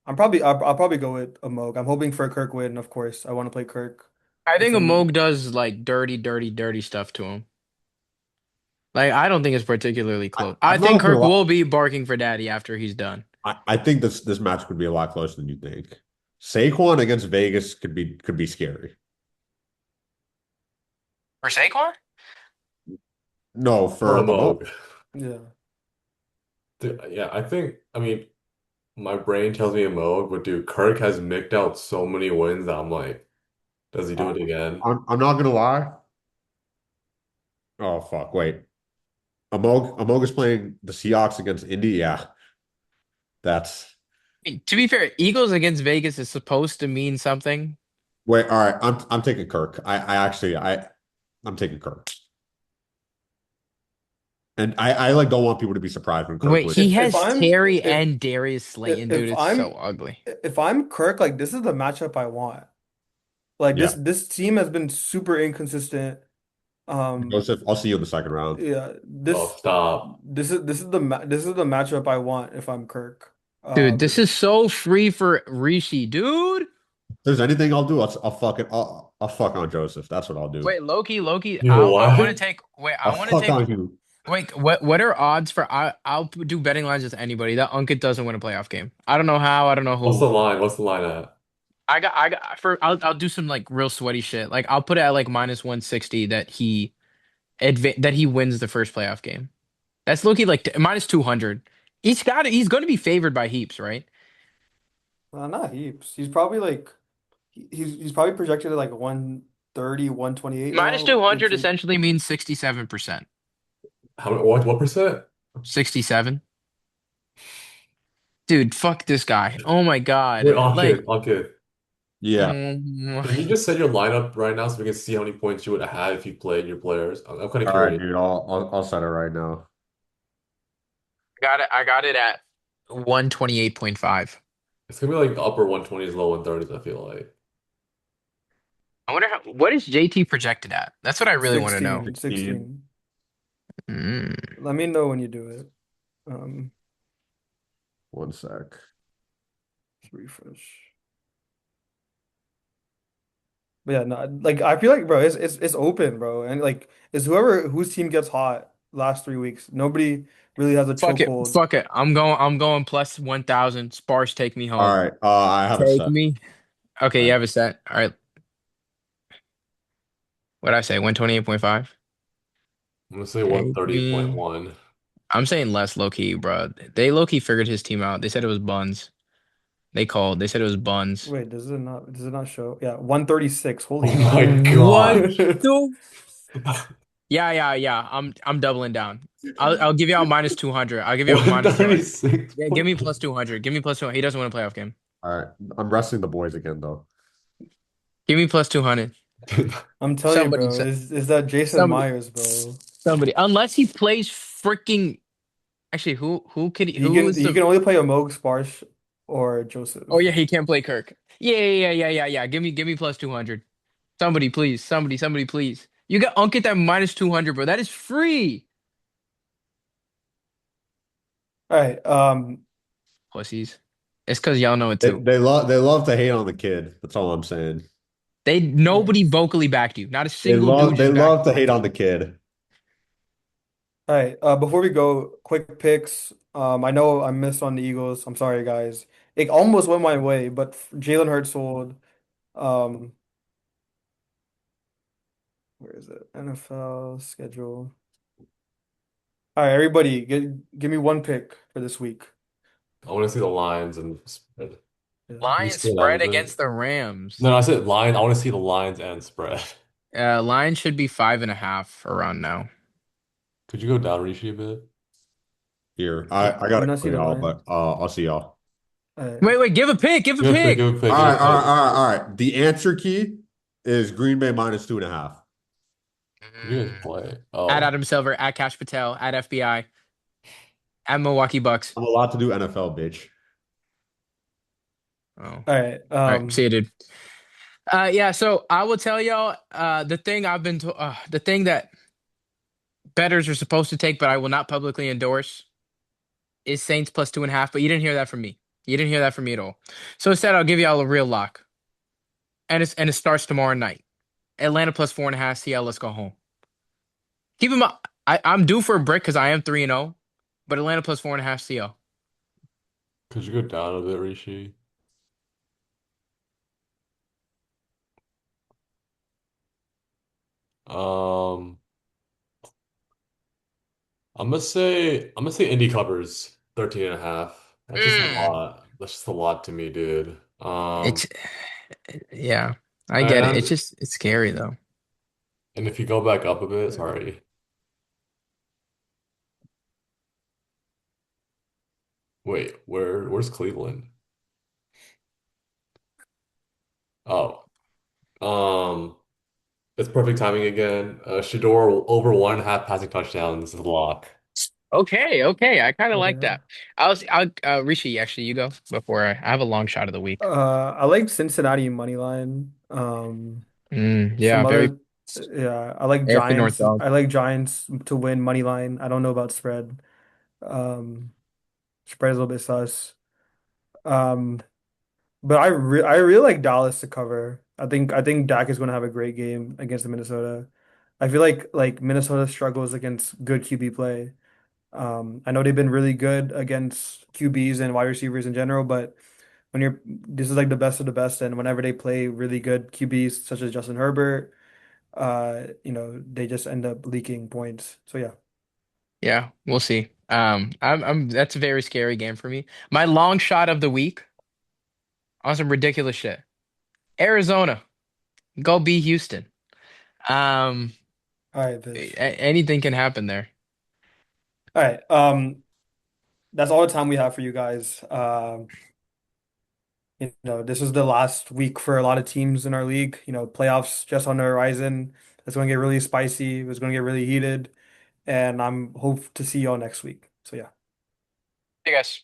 I'll probably go with a Moog. I'm hoping for a Kirk win, of course. I want to play Kirk I with think him. Amog does like dirty, dirty, dirty stuff to him. Like I don't think it's particularly close. I I'm think not gonna Kirk lie. will be barking for daddy after he's done. I think this match could be a lot closer than you think. Saquon against Vegas could be scary. For Saquon? No, For a for Amo. Moog. Yeah. Dude, yeah, I think, I mean, my brain tells me a Moog, but dude, Kirk has nicked out so many wins that I'm like, does he do Uh, it again? I'm not gonna lie. Oh fuck, wait. Amog is playing the Seahawks against Indy. Yeah, that's To be fair, Eagles against Vegas is supposed to mean something. wait. All right, I'm taking Kirk. I'm taking Kirk, and I like don't want people to be surprised when Kirk Wait, wins. he If has I'm Terry and Darius Slayton, dude. if It's so ugly. I'm Kirk, like this is the matchup I want. Like Yeah, this team has been super inconsistent. Um, Joseph, I'll see you in the second round. yeah, Oh, stop. this is the matchup I want if I'm Kirk. Dude, this is so free for Rishi, dude. If there's anything I'll do, I'll fuck on Joseph. That's what I'll do. Wait, Loki. You know I want to what? take. Wait, I I'll want to fuck take. on you. Wait, what are odds for? I'll do betting lines with anybody. That Unkit doesn't win a playoff game. I don't know how. I don't know What's who. the line? What's the line at? I'll do some like real sweaty shit. Like I'll put it at like minus 160 that that he wins the first playoff game. That's Loki like minus 200. He's going to be favored by heaps, right? not heaps. He's probably like he's probably projected at like 130, 128 Minus now. 200 essentially means 67%. How what percent? 67. Dude, fuck this guy. Oh my Wait, God. Like, Ankit, Ankit. Yeah. um, Can you just set your lineup right now so we can see how many points you would have had if you played your players? I'm kind of All right, curious. dude. I'll set it right now. I got it at 128.5. It's gonna be like upper 120s, low 130s, I feel like. I wonder what is JT projected at? That's what I really want to know. 16, 16. 16. Mm. Let me know when you do it. Um, One sec. refresh. But yeah, no, like I feel like, bro, it's open, bro, and like it's whoever whose team gets hot last 3 weeks. Nobody really has a Fuck it. chokehold. Fuck it. I'm going plus 1,000. Sparse, take me All home. right. I have a Take set. me. Okay, All you right. have a set. All right. What'd I say? 128.5? I'm gonna say Take me. 130.1. I'm saying less low key, bro. They low key figured his team out. They said it was buns. They called. They said it was buns. Wait, does it not show? Yeah, 136. Holy Oh my shit. What gosh. the? Yeah. I'm doubling down. I'll give you out minus 200. I'll give you out minus 200. Yeah, give me 136.1. plus 200. Give me plus 200. He doesn't win a playoff game. All right. I'm resting the boys again, though. Give me plus 200. I'm telling you, Somebody, bro, is that Jason somebody, Myers, bro? somebody. Unless he plays freaking. Actually, who is He the? can only play a Moog Sparsh or Oh yeah, Joseph. he can't play Kirk. Yeah. Give me plus 200. Somebody, please. Somebody, please. You got Unkit at minus 200, bro. That is free. All right. Pussies. It's because y'all know it They, too. they love to hate on the kid. That's all I'm saying. All right. Nobody vocally backed you. Not a single dude They just backed love you. to hate on the kid. All right. Before we go, quick picks. I know I missed on the Eagles. I'm sorry, guys. It almost went my way, but Jalen Hurts sold. Um, where is it? NFL schedule. All right, everybody, give me one pick for this week. I want to see the lines and spread. Yeah. Can you Lions scroll down spread a bit? against the Rams. No, I said line. I want to see the lines and spread. Lions should be 5.5 around now. Could you go down Rishi a bit? Here, Do I got you to not go, see the y'all, but line? I'll see y'all. All right. Wait, give a pick, give a Give a pick, pick. give a pick, All give a right, all right, pick. all right, all right. The answer key is Green Bay minus 2.5. Who do you guys Mm. play? At Oh, Adam Silver, at Cash Patel, at FBI, at Milwaukee Bucks. I'm allowed to do NFL, bitch. Oh, all All right. right. See you, dude. Yeah. So I will tell y'all. The thing that bettors are supposed to take, but I will not publicly endorse, is Saints plus 2.5. But you didn't hear that from me. You didn't hear that from me at all. So instead, I'll give y'all a real lock, and it starts tomorrow night. Atlanta plus 4.5. CL. Let's go home. Keep in mind, I'm due for a break because I am 3-0, but Atlanta plus 4.5. CL. Could you go down a bit, Rishi? Um, I'm gonna say Indy covers 13.5. That's just a Mm. lot. That's just a lot to me, dude. It's yeah, I get it. And It's scary though. and if you go back up a bit, sorry. Wait, where's Cleveland? Oh, um, it's perfect timing again. Shador over 1.5 passing touchdowns is a lock. Okay, okay. I kind of like Okay. that. I'll Rishi, actually, you go before I have a long shot of the week. I like Cincinnati money line. Yeah, Some very other, yeah, I like AFC North Giants. dog. I like Giants to win money line. I don't know about spread. Um, Spread is a little bit sus. Um, but I really like Dallas to cover. I think Dak is going to have a great game against the Minnesota. I feel like Minnesota struggles against good QB play. I know they've been really good against QBs and wide receivers in general, but this is like the best of the best, and whenever they play really good QBs such as Justin Herbert, they just end up leaking points. So yeah. Yeah, we'll see. I'm that's a very scary game for me. My long shot of the week on some ridiculous shit. Arizona, go be Houston. Um, All right, Vish. Anything can happen there. All right. That's all the time we have for you guys. This is the last week for a lot of teams in our league. Playoffs just on the horizon. It's going to get really spicy. It's going to get really heated, and I'm hope to see y'all next week. So yeah. Hey guys.